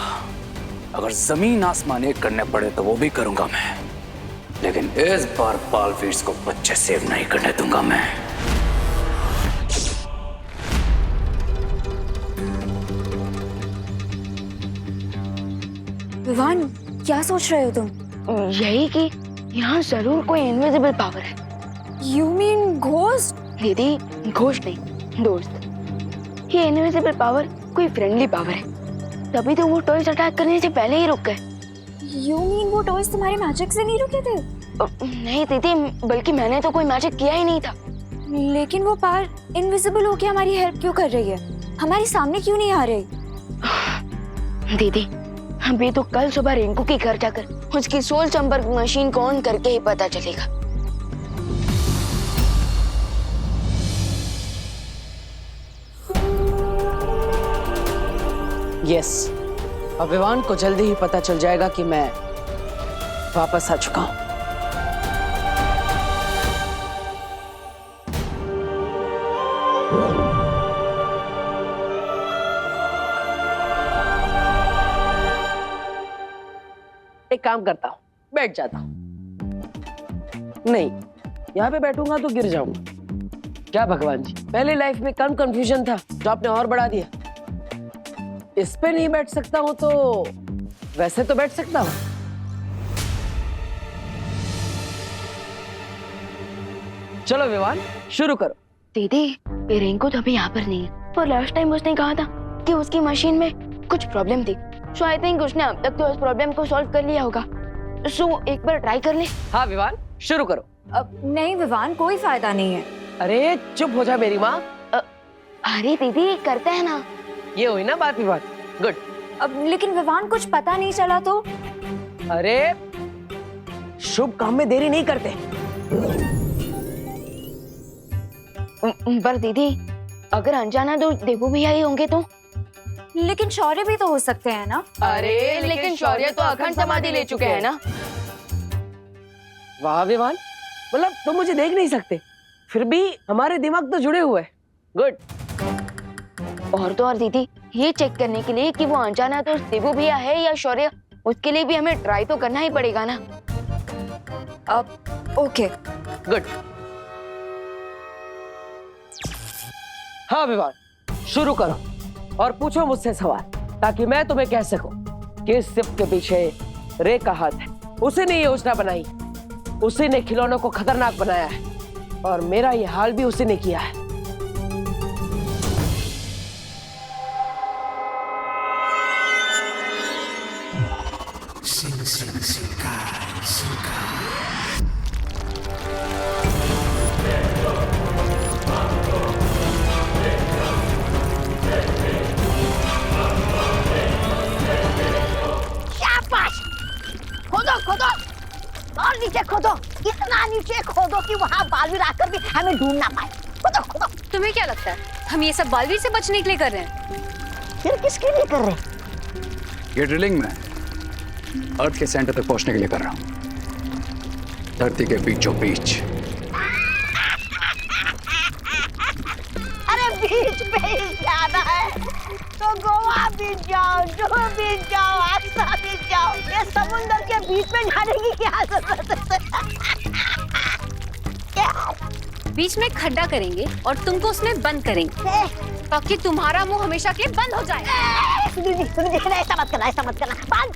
B: अगर जमीन आसमान एक करने पड़े तो वो भी करूंगा मैं, लेकिन इस बार बालवीर को बच्चे सेव नहीं करने दूंगा मैं।
F: विवान, क्या सोच रहे हो तुम?
O: यही कि यहाँ जरूर कोई इनविजिबल पावर है।
F: You mean ghost?
O: दीदी घोष नहीं, दोस्त। ये इनविजिबल पावर कोई फ्रेंडली पावर है, तभी तो वो टॉयज अटैक करने से पहले ही रुक गए।
F: You mean वो टॉयज तुम्हारे मैजिक से नहीं रुके थे?
O: नहीं दीदी, बल्कि मैंने तो कोई मैजिक किया ही नहीं था।
F: लेकिन वो पावर इनविजिबल होके हमारी हेल्प क्यों कर रही है? हमारे सामने क्यों नहीं आ रही?
O: दीदी, अभी तो कल सुबह रिंकू के घर जाकर उसकी सोल संपर्क मशीन को ऑन करके ही पता चलेगा।
D: यस, अब विवान को जल्दी ही पता चल जाएगा कि मैं वापस आ चुका हूं। एक काम करता हूं, बैठ जाता हूं। नहीं, यहाँ पे बैठूंगा तो गिर जाऊंगा। क्या भगवान जी, पहले लाइफ में कम कंफ्यूजन था जो आपने और बढ़ा दिया। इस पे नहीं बैठ सकता हूं तो वैसे तो बैठ सकता हूं। चलो विवान, शुरू करो।
O: दीदी, ये रिंकू तो अभी यहाँ पर नहीं है, पर लास्ट टाइम उसने कहा था कि उसकी मशीन में कुछ प्रॉब्लम थी। सो आई थिंक उसने अब तक तो उस प्रॉब्लम को सॉल्व कर लिया होगा। सो एक बार ट्राई कर ले।
D: हाँ विवान, शुरू करो।
F: अब नहीं विवान, कोई फायदा नहीं है।
D: अरे चुप हो जा मेरी माँ।
O: अरे दीदी, करते हैं ना।
D: ये हुई ना बात विवान, गुड।
F: अब लेकिन विवान कुछ पता नहीं चला तो?
D: अरे शुभ काम में देरी नहीं करते।
O: पर दीदी, अगर अनजाना तो देवू भैया ही होंगे तो?
F: लेकिन शौर्य भी तो हो सकते हैं ना?
O: अरे लेकिन शौर्य तो अखंड समाधि ले चुके हैं ना।
D: वाह विवान, मतलब तुम मुझे देख नहीं सकते, फिर भी हमारे दिमाग तो जुड़े हुए हैं। गुड।
O: और तो और दीदी, ये चेक करने के लिए कि वो अनजाना तो देवू भैया है या शौर्य, उसके लिए भी हमें ट्राई तो करना ही पड़ेगा ना।
F: अब ओके,
D: गुड। हाँ विवान, शुरू करो और पूछो मुझसे सवाल, ताकि मैं तुम्हें कह सकूं कि इस सिर्फ के पीछे रे का हाथ है। उसी ने ये योजना बनाई, उसी ने खिलौनों को खतरनाक बनाया है, और मेरा ये हाल भी उसी ने किया है।
C: खोदो खोदो और नीचे खोदो, इतना नीचे खोदो कि वहाँ बालवीर आकर भी हमें ढूंढ ना पाए। खोदो खोदो।
K: तुम्हें क्या लगता है हम ये सब बालवीर से बचने के लिए कर रहे हैं?
C: फिर किसके लिए कर रहे हैं?
B: ये ड्रिलिंग में अर्थ के सेंटर तक पहुंचने के लिए कर रहा हूं, धरती के बीचों बीच।
C: अरे बीच पे ही जाना है तो गोवा बीच जाओ, जुहू बीच जाओ, आगरा बीच जाओ। ये समुंदर के बीच में जाने की क्या जरूरत है?
K: बीच में खड्डा करेंगे और तुमको उसमें बंद करेंगे ताकि तुम्हारा मुंह हमेशा के लिए बंद हो जाए।
C: ऐसा मत करना, ऐसा मत करना। बंद,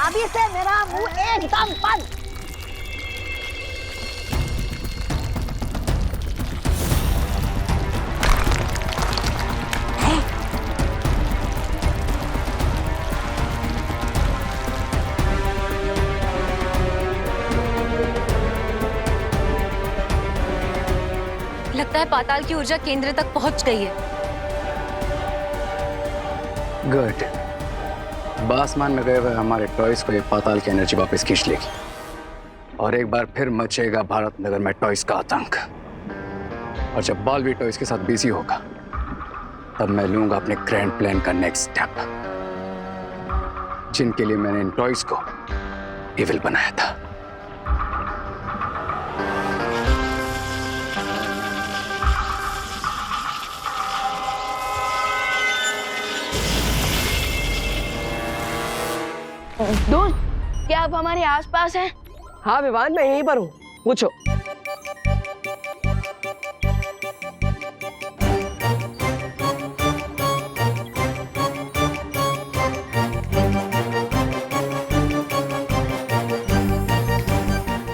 C: अभी से मेरा मुंह एकदम बंद।
K: लगता है पाताल की ऊर्जा केंद्र तक पहुंच गई है।
B: गुड। आसमान में गए हुए हमारे टॉयज को ये पाताल की एनर्जी वापस खींच लेगी और एक बार फिर मचेगा भारत नगर में टॉयज का आतंक। और जब बालवीर टॉयज के साथ बिजी होगा तब मैं लूंगा अपने ग्रैंड प्लान का नेक्स्ट स्टेप, जिनके लिए मैंने इन टॉयज को इविल बनाया था।
O: दोस्त, क्या आप हमारे आसपास हैं?
D: हाँ विवान, मैं यहीं पर हूँ, पूछो।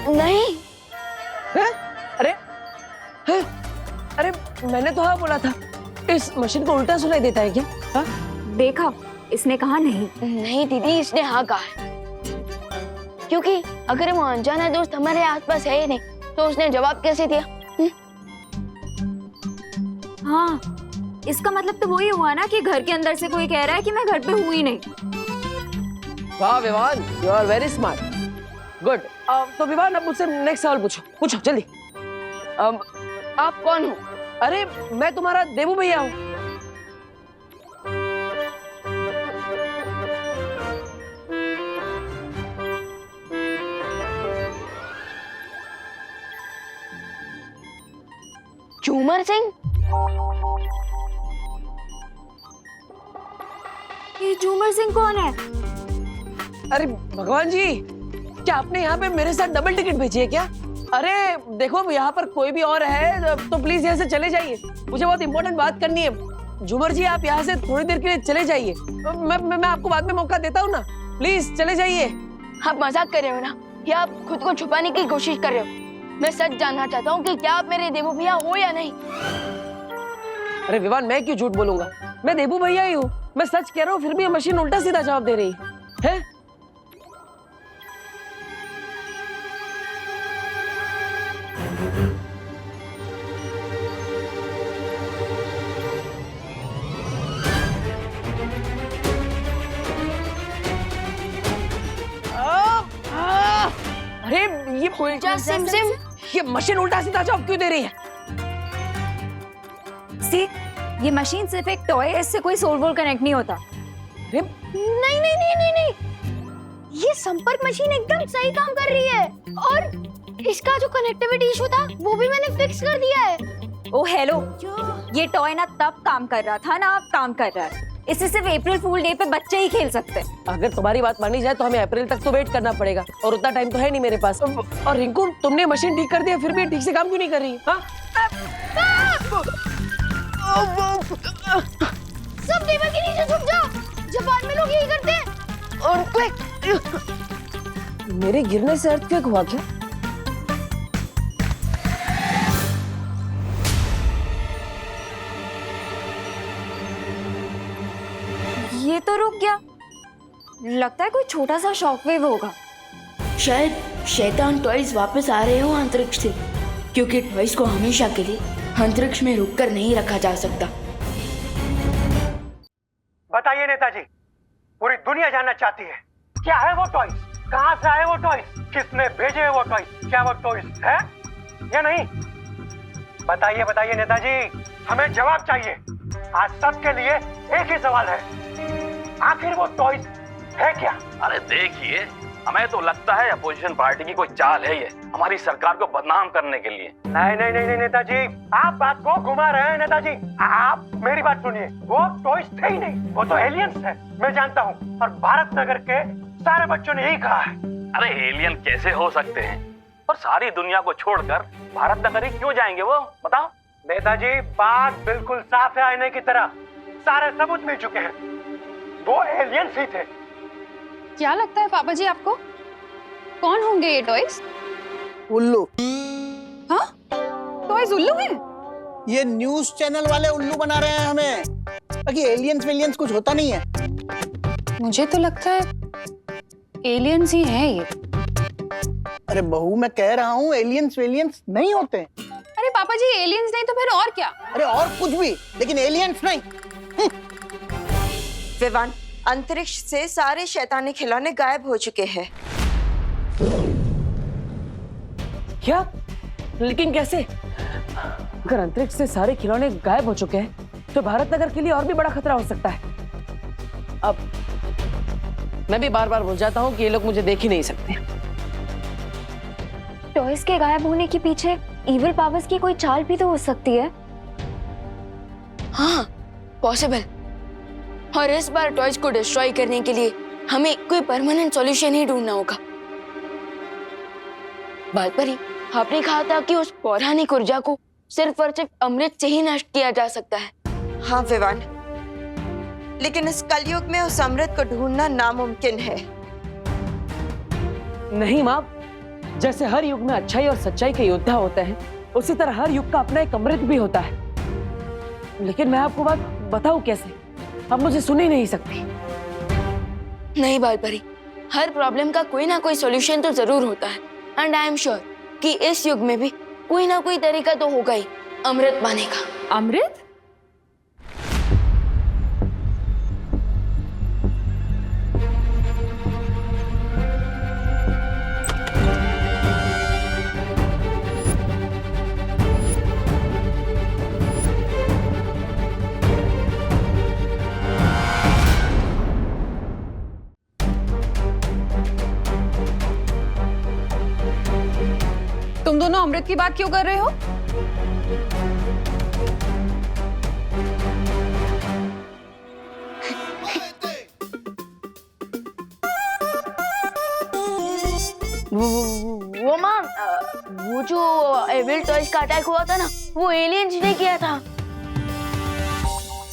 O: नहीं।
D: है? अरे है? अरे मैंने तो हाँ बोला था। इस मशीन को उल्टा सुनाई देता है क्या? हा?
K: देखा, इसने कहा नहीं।
O: नहीं दीदी, इसने हाँ कहा है, क्योंकि अगर वो अनजाना दोस्त हमारे आसपास है ही नहीं तो उसने जवाब कैसे दिया?
K: हाँ, इसका मतलब तो वही हुआ ना कि घर के अंदर से कोई कह रहा है कि मैं घर पे हूँ ही नहीं।
D: वाह Vivaan, you are very smart. Good. तो विवान, अब मुझसे नेक्स्ट सवाल पूछो, पूछो जल्दी।
O: आप कौन हो?
D: अरे मैं तुम्हारा देवू भैया हूँ।
O: झूमर सिंह?
K: ये झूमर सिंह कौन है?
D: अरे भगवान जी, क्या आपने यहाँ पे मेरे साथ डबल टिकट भेजी है क्या? अरे देखो, यहाँ पर कोई भी और है तो प्लीज यहाँ से चले जाइए, मुझे बहुत इंपॉर्टेंट बात करनी है। झूमर जी, आप यहाँ से थोड़ी देर के लिए चले जाइए। मैं आपको बाद में मौका देता हूँ ना, प्लीज चले जाइए।
O: आप मजाक कर रहे हो ना, या आप खुद को छुपाने की कोशिश कर रहे हो? मैं सच जानना चाहता हूँ कि क्या आप मेरे देवू भैया हो या नहीं।
D: अरे विवान, मैं क्यों झूठ बोलूंगा, मैं देवू भैया ही हूँ। मैं सच कह रहा हूँ, फिर भी ये मशीन उल्टा सीधा जवाब दे रही है। अरे ये
O: उल्टा सिम सिम,
D: ये मशीन उल्टा सीधा जवाब क्यों दे रही है?
K: सी, ये मशीन सिर्फ एक टॉय है, इससे कोई सोल वोल कनेक्ट नहीं होता।
D: नहीं
I: नहीं नहीं नहीं नहीं नहीं, ये संपर्क मशीन एकदम सही काम कर रही है, और इसका जो कनेक्टिविटी इशू था वो भी मैंने फिक्स कर दिया है।
K: ओ हेलो, ये टॉय ना तब काम कर रहा था ना अब काम कर रहा है। इसे सिर्फ अप्रैल फूल डे पे बच्चे ही खेल सकते हैं।
D: अगर तुम्हारी बात मानी जाए तो हमें अप्रैल तक तो वेट करना पड़ेगा, और उतना टाइम तो है नहीं मेरे पास। और रिंकू, तुमने मशीन ठीक कर दिया, फिर भी ठीक से काम क्यों नहीं कर रही? हाँ?
I: सब टेबल के नीचे छुप जाओ, जापान में लोग यही करते हैं।
D: मेरे गिरने से अर्थक्वेक हुआ क्या?
K: ये तो रुक गया। लगता है कोई छोटा सा शॉकवेव होगा।
O: शायद शैतान टॉयज वापस आ रहे हो अंतरिक्ष से, क्योंकि टॉयज को हमेशा के लिए अंतरिक्ष में रुककर नहीं रखा जा सकता।
M: बताइए नेताजी, पूरी दुनिया जानना चाहती है क्या है वो टॉयज, कहाँ से आए वो टॉयज, किसने भेजे वो टॉयज, क्या वो टॉयज है या नहीं? बताइए बताइए नेताजी, हमें जवाब चाहिए। आज सबके लिए एक ही सवाल है, आखिर वो टॉयज है क्या?
P: अरे देखिए, हमें तो लगता है अपोजिशन पार्टी की कोई चाल है ये, हमारी सरकार को बदनाम करने के लिए।
M: नहीं नहीं नहीं नेताजी, आप बात को घुमा रहे हैं नेताजी। आप मेरी बात सुनिए, वो टॉयज थे ही नहीं, वो तो एलियंस है, मैं जानता हूँ। और भारत नगर के सारे बच्चों ने यही कहा है।
P: अरे एलियन कैसे हो सकते हैं, और सारी दुनिया को छोड़कर भारत नगर ही क्यों जाएंगे वो, बताओ?
M: नेताजी बात बिल्कुल साफ है आईने की तरह, सारे सबूत मिल चुके हैं, वो एलियंस ही थे।
J: क्या लगता है पापा जी आपको, कौन होंगे ये टॉयज?
G: उल्लू।
J: हाँ, टॉयज उल्लू हैं?
G: ये न्यूज चैनल वाले उल्लू बना रहे हैं हमें, बाकी एलियंस वेलियंस कुछ होता नहीं है।
J: मुझे तो लगता है एलियंस ही हैं ये।
G: अरे बहू, मैं कह रहा हूँ एलियंस वेलियंस नहीं होते।
J: अरे पापा जी, एलियंस नहीं तो फिर और क्या?
G: अरे और कुछ भी, लेकिन एलियंस नहीं।
L: विवान, अंतरिक्ष से सारे शैतानी खिलौने गायब हो चुके हैं।
D: क्या? लेकिन कैसे? अगर अंतरिक्ष से सारे खिलौने गायब हो चुके हैं तो भारत नगर के लिए और भी बड़ा खतरा हो सकता है। अब मैं भी बार बार भूल जाता हूँ कि ये लोग मुझे देख ही नहीं सकते।
K: टॉयज के गायब होने के पीछे इविल पावर्स की कोई चाल भी तो हो सकती है।
O: हाँ, पॉसिबल। और इस बार टॉयज को डिस्ट्रॉय करने के लिए हमें कोई परमानेंट सॉल्यूशन ही ढूंढना होगा। बालपरी, आपने कहा था कि उस पौराणिक ऊर्जा को सिर्फ और सिर्फ अमृत से ही नष्ट किया जा सकता है।
L: हाँ विवान, लेकिन इस कलयुग में उस अमृत को ढूंढना नामुमकिन है।
D: नहीं माँ, जैसे हर युग में अच्छाई और सच्चाई के योद्धा होते हैं, उसी तरह हर युग का अपना एक अमृत भी होता है। लेकिन मैं आपको बात बताऊं कैसे? आप मुझे सुन ही नहीं सकती।
O: नहीं बालपरी, हर प्रॉब्लम का कोई ना कोई सॉल्यूशन तो जरूर होता है। एंड आई एम श्योर कि इस युग में भी कोई ना कोई तरीका तो होगा ही अमृत पाने का।
J: अमृत? तुम दोनों अमृत की बात क्यों कर रहे हो?
O: वो माँ, वो जो एविल टॉयज का अटैक हुआ था ना, वो एलियंस ने किया था।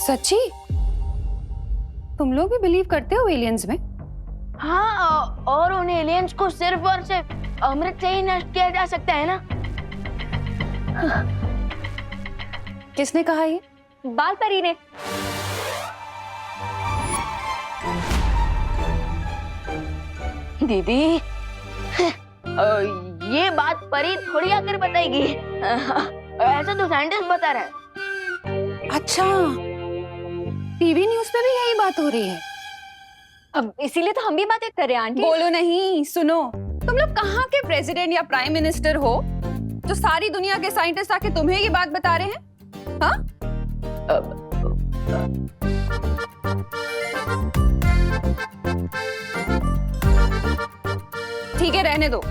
J: सच्ची? तुम लोग भी बिलीव करते हो एलियंस में?
O: हाँ, और उन एलियंस को सिर्फ और सिर्फ अमृत से ही नष्ट किया जा सकता है ना।
J: किसने कहा ये?
K: बालपरी ने।
O: दीदी, ये बात परी थोड़ी आकर बताएगी। ऐसा तो साइंटिस्ट बता रहा है।
J: अच्छा, टीवी न्यूज़ पे भी यही बात हो रही है।
K: अब इसीलिए तो हम भी बातें कर रहे हैं आंटी।
J: बोलो नहीं, सुनो। तुम लोग कहाँ के प्रेसिडेंट या प्राइम मिनिस्टर हो जो सारी दुनिया के साइंटिस्ट आके तुम्हें ये बात बता रहे हैं? हाँ? ठीक है, रहने दो।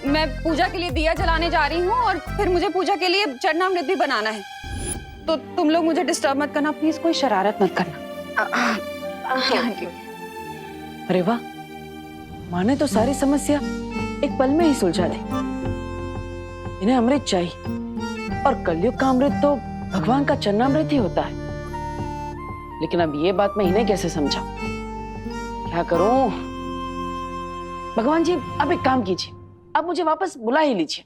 J: मैं पूजा के लिए दिया जलाने जा रही हूँ और फिर मुझे पूजा के लिए चरणामृत भी बनाना है। तो तुम लोग मुझे डिस्टर्ब मत करना प्लीज, कोई शरारत मत करना।
D: अरे वाह, माँ ने तो सारी समस्या एक पल में ही सुलझा दी। इन्हें अमृत चाहिए और कलयुग का अमृत तो भगवान का चरणामृत ही होता है। लेकिन अब ये बात मैं इन्हें कैसे समझाऊं? क्या करूं? भगवान जी, आप एक काम कीजिए, आप मुझे वापस बुला ही लीजिए,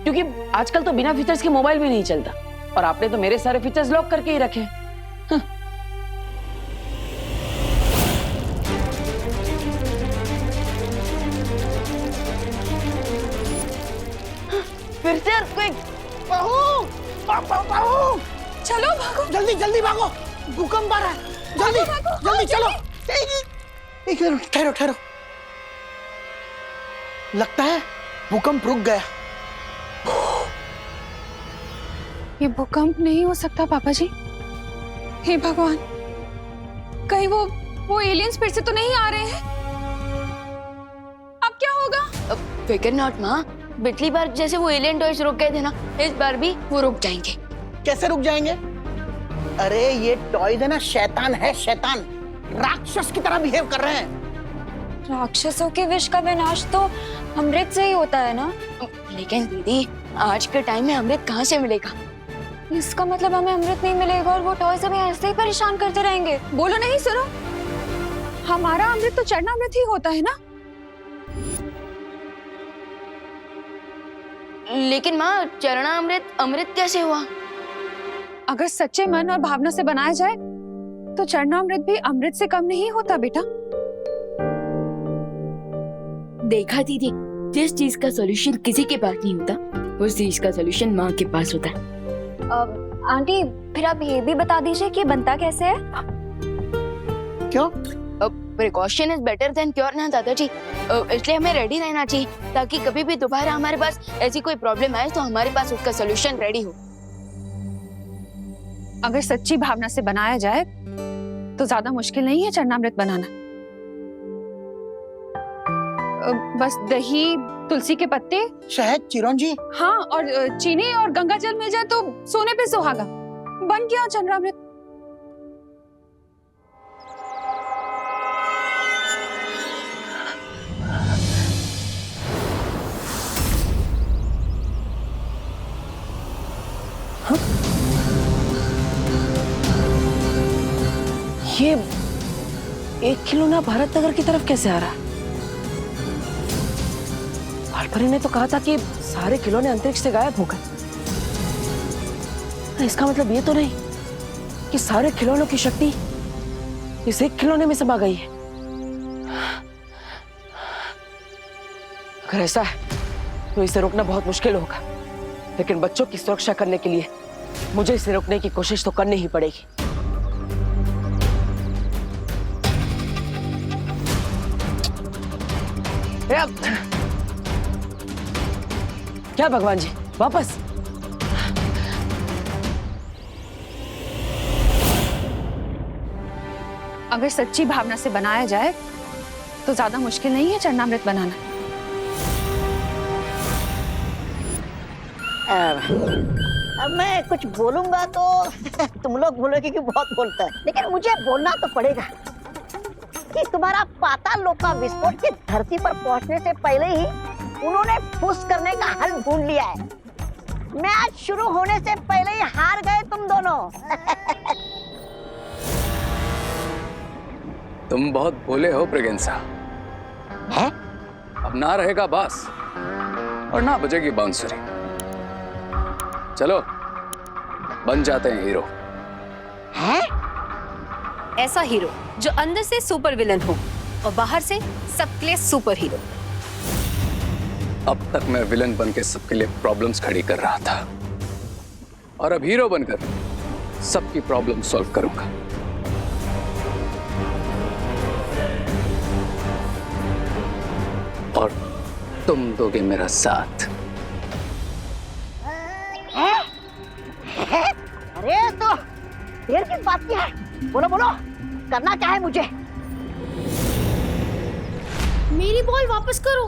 D: क्योंकि आजकल तो बिना फीचर्स के मोबाइल भी नहीं चलता, और आपने तो मेरे सारे फीचर्स लॉक करके ही रखे हैं।
L: फिर से earthquake! बहू! बहू!
G: चलो भागो, जल्दी जल्दी भागो, भूकंप आ रहा है, जल्दी जल्दी चलो। एक मिनट, ठहरो ठहरो, लगता है भूकंप रुक गया।
J: ये भूकंप नहीं हो सकता पापा जी। हे भगवान, कहीं वो एलियंस फिर से तो नहीं आ रहे हैं? अब क्या होगा?
O: फिकर नॉट माँ, पिछली बार जैसे वो एलियन टॉयज रुक गए थे ना, इस बार भी वो रुक जाएंगे।
G: कैसे रुक जाएंगे? अरे ये टॉयज है ना, शैतान है, शैतान राक्षस की तरह बिहेव कर रहे हैं।
K: राक्षसों के विष का विनाश तो अमृत से ही होता है ना।
O: लेकिन दीदी, आज के टाइम में अमृत कहाँ से मिलेगा?
K: इसका मतलब हमें अमृत नहीं मिलेगा और वो टॉयज हमें ऐसे ही परेशान करते रहेंगे।
J: बोलो नहीं, सुनो, हमारा अमृत तो चरणामृत ही होता है ना।
O: लेकिन माँ, चरणामृत अमृत कैसे हुआ?
J: अगर सच्चे मन और भावना से बनाया जाए तो चरणामृत भी अमृत से कम नहीं होता बेटा।
O: देखा दीदी, जिस चीज का सॉल्यूशन किसी के पास नहीं होता, उस चीज का सॉल्यूशन माँ के पास होता है।
K: आंटी, फिर आप ये भी बता दीजिए कि बनता कैसे है?
G: क्यों?
O: Precaution is better than cure ना दादाजी, इसलिए हमें रेडी रहना चाहिए, ताकि कभी भी दोबारा हमारे पास ऐसी कोई प्रॉब्लम आए तो हमारे पास उसका सॉल्यूशन रेडी हो।
J: अगर सच्ची भावना से बनाया जाए तो ज्यादा मुश्किल नहीं है चरणामृत बनाना। बस दही, तुलसी के पत्ते,
G: शहद, चिरौंजी,
J: हाँ, और चीनी और गंगा जल मिल जाए तो सोने पे सुहागा, बन गया चरणामृत।
D: ये एक खिलौना भारत नगर की तरफ कैसे आ रहा है? भालपरी ने तो कहा था कि सारे खिलौने अंतरिक्ष से गायब हो गए। इसका मतलब ये तो नहीं कि सारे खिलौनों की शक्ति इस एक खिलौने में समा गई है। अगर ऐसा है तो इसे रोकना बहुत मुश्किल होगा, लेकिन बच्चों की सुरक्षा करने के लिए मुझे इसे रोकने की कोशिश तो करनी ही पड़ेगी। क्या भगवान जी, वापस?
J: अगर सच्ची भावना से बनाया जाए तो ज्यादा मुश्किल नहीं है चरणामृत बनाना।
C: अब मैं कुछ बोलूंगा तो तुम लोग बोलोगे कि बहुत बोलता है, लेकिन मुझे बोलना तो पड़ेगा कि तुम्हारा पाताल लोक का विस्फोट की धरती पर पहुंचने से पहले ही उन्होंने फुस करने का हल ढूंढ लिया है। मैच शुरू होने से पहले ही हार गए तुम दोनों।
B: तुम बहुत भोले हो प्रेगेंसा।
C: है?
B: अब ना रहेगा बांस और ना बजेगी बांसुरी। चलो बन जाते हैं हीरो।
C: है?
Q: ऐसा हीरो जो अंदर से सुपर विलन हो और बाहर से सबके लिए सुपर हीरो।
B: अब तक मैं विलन बन के सबके लिए प्रॉब्लम्स खड़ी कर रहा था, और अब हीरो बनकर सबकी प्रॉब्लम सॉल्व करूंगा। और तुम दोगे मेरा साथ।
C: अरे तो देर की बात क्या है? बोलो बोलो, करना क्या है मुझे?
I: मेरी बॉल वापस करो।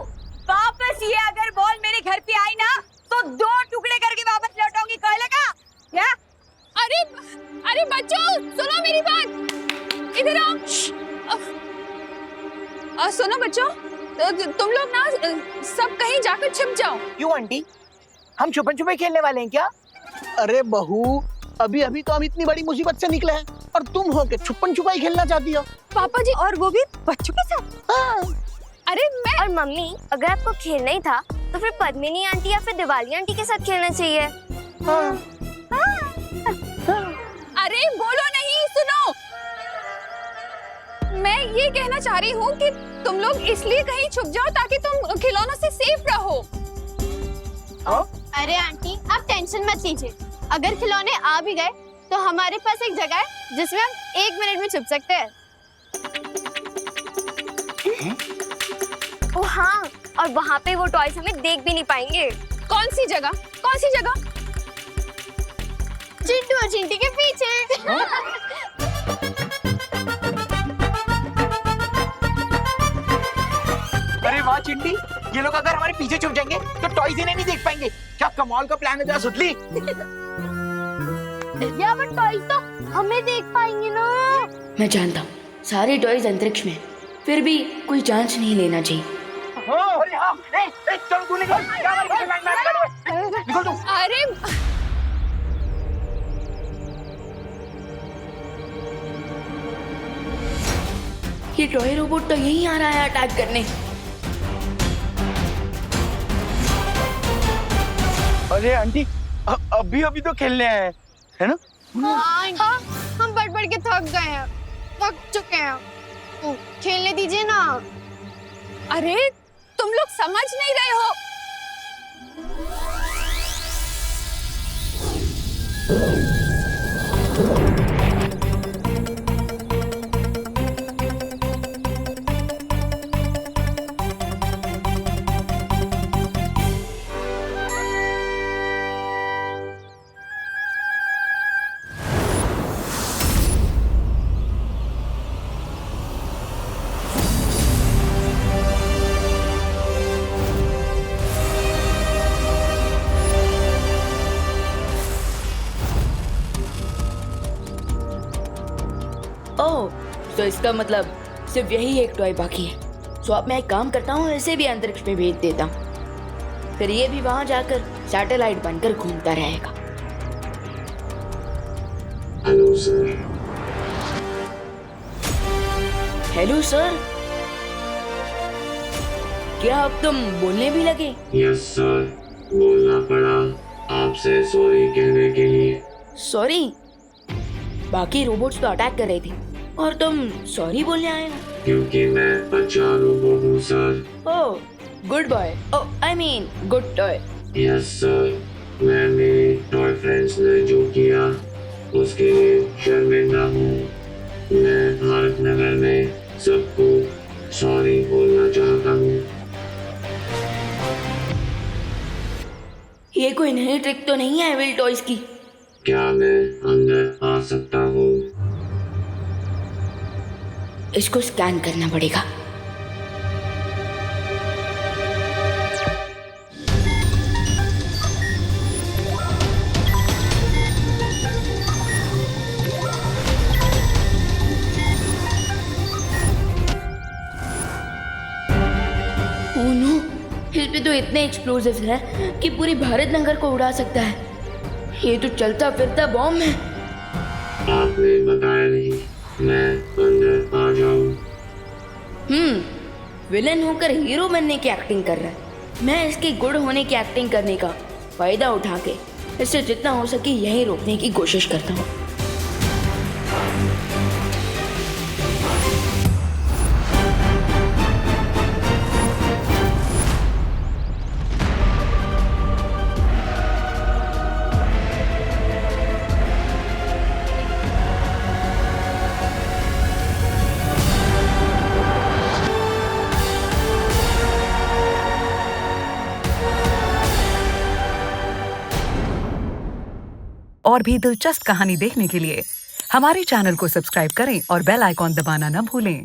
K: वापस ये अगर बॉल मेरे घर पे आई ना तो 2 टुकड़े करके वापस लौटाऊंगी, कह लेगा क्या?
J: अरे अरे बच्चों, सुनो मेरी बात, इधर आओ। सुनो बच्चों, तुम लोग ना सब कहीं जाकर छिप जाओ।
G: क्यों आंटी, हम छुपन छुपे खेलने वाले हैं क्या? अरे बहू, अभी अभी तो हम इतनी बड़ी मुसीबत से निकले हैं और तुम हो के छुपन छुपाई खेलना चाहती हो।
I: पापा जी, और वो भी बच्चों के साथ।
K: अरे मैं और मम्मी, अगर आपको खेलना ही था तो फिर पद्मिनी आंटी या फिर दिवाली आंटी के साथ खेलना चाहिए।
J: अरे बोलो नहीं, सुनो। मैं ये कहना चाह रही हूँ कि तुम लोग इसलिए कहीं छुप जाओ ताकि तुम खिलौनों से सेफ रहो।
I: अरे आंटी, आप टेंशन मत लीजिए। अगर खिलौने आ भी गए तो हमारे पास एक जगह है जिसमें हम 1 मिनट में छुप सकते हैं।
K: ओ हाँ, और वहाँ पे वो टॉयज हमें देख भी नहीं पाएंगे।
J: कौन सी जगह? कौन सी जगह?
I: चिंटू और चिंटी के पीछे।
G: अरे वाह चिंटी, ये लोग अगर हमारे पीछे छुप जाएंगे तो टॉयज इन्हें नहीं देख पाएंगे। क्या कमाल का प्लान है तेरा सुतली।
I: या वो टॉयज तो हमें देख पाएंगे ना।
O: मैं जानता हूँ सारे टॉयज अंतरिक्ष में, फिर भी कोई चांस नहीं लेना चाहिए।
G: अरे हाँ, चल तू निकल, निकल तू।
J: अरे
O: ये टॉय रोबोट तो यहीं आ रहा है अटैक करने।
G: अरे आंटी, अभी अभी तो खेलने आए हैं, है ना?
I: हाँ, हम बढ़ के थक गए हैं, थक चुके हैं। तो खेलने दीजिए ना।
J: अरे तुम लोग समझ नहीं रहे हो।
O: ओह, तो इसका मतलब सिर्फ यही एक टॉय बाकी है। तो अब मैं एक काम करता हूँ, इसे भी अंतरिक्ष में भेज देता हूँ, फिर ये भी वहां जाकर सैटेलाइट बनकर घूमता रहेगा।
R: Hello sir.
O: हेलो सर, क्या अब तुम बोलने भी लगे?
R: यस सर, बोलना पड़ा आपसे सॉरी कहने के लिए।
O: सॉरी? बाकी रोबोट्स तो अटैक कर रहे थे और तुम सॉरी बोलने आए हो?
R: क्योंकि मैं अच्छा रोबोट हूँ sir.
O: Oh, good boy. Oh, I mean good toy.
R: Yes sir, मैं मेरे टॉय फ्रेंड्स ने जो किया उसके लिए शर्मिंदा हूँ। मैं भारत नगर में सबको सॉरी बोलना चाहता हूँ।
O: ये कोई नई ट्रिक तो नहीं है एविल टॉयज की?
R: क्या मैं अंदर आ सकता हूँ?
O: इसको स्कैन करना पड़ेगा। ओह नो, इस पे तो इतने एक्सप्लोजिव्स हैं कि पूरी भारत नगर को उड़ा सकता है। ये तो चलता फिरता बॉम्ब है।
R: आपने बताया नहीं, मैं अंदर आ जाऊं?
O: विलन होकर हीरो बनने की एक्टिंग कर रहा है। मैं इसके गुड होने की एक्टिंग करने का फायदा उठा के इससे जितना हो सके यही रोकने की कोशिश करता हूँ।
S: और भी दिलचस्प कहानी देखने के लिए हमारे चैनल को सब्सक्राइब करें और बेल आइकॉन दबाना न भूलें।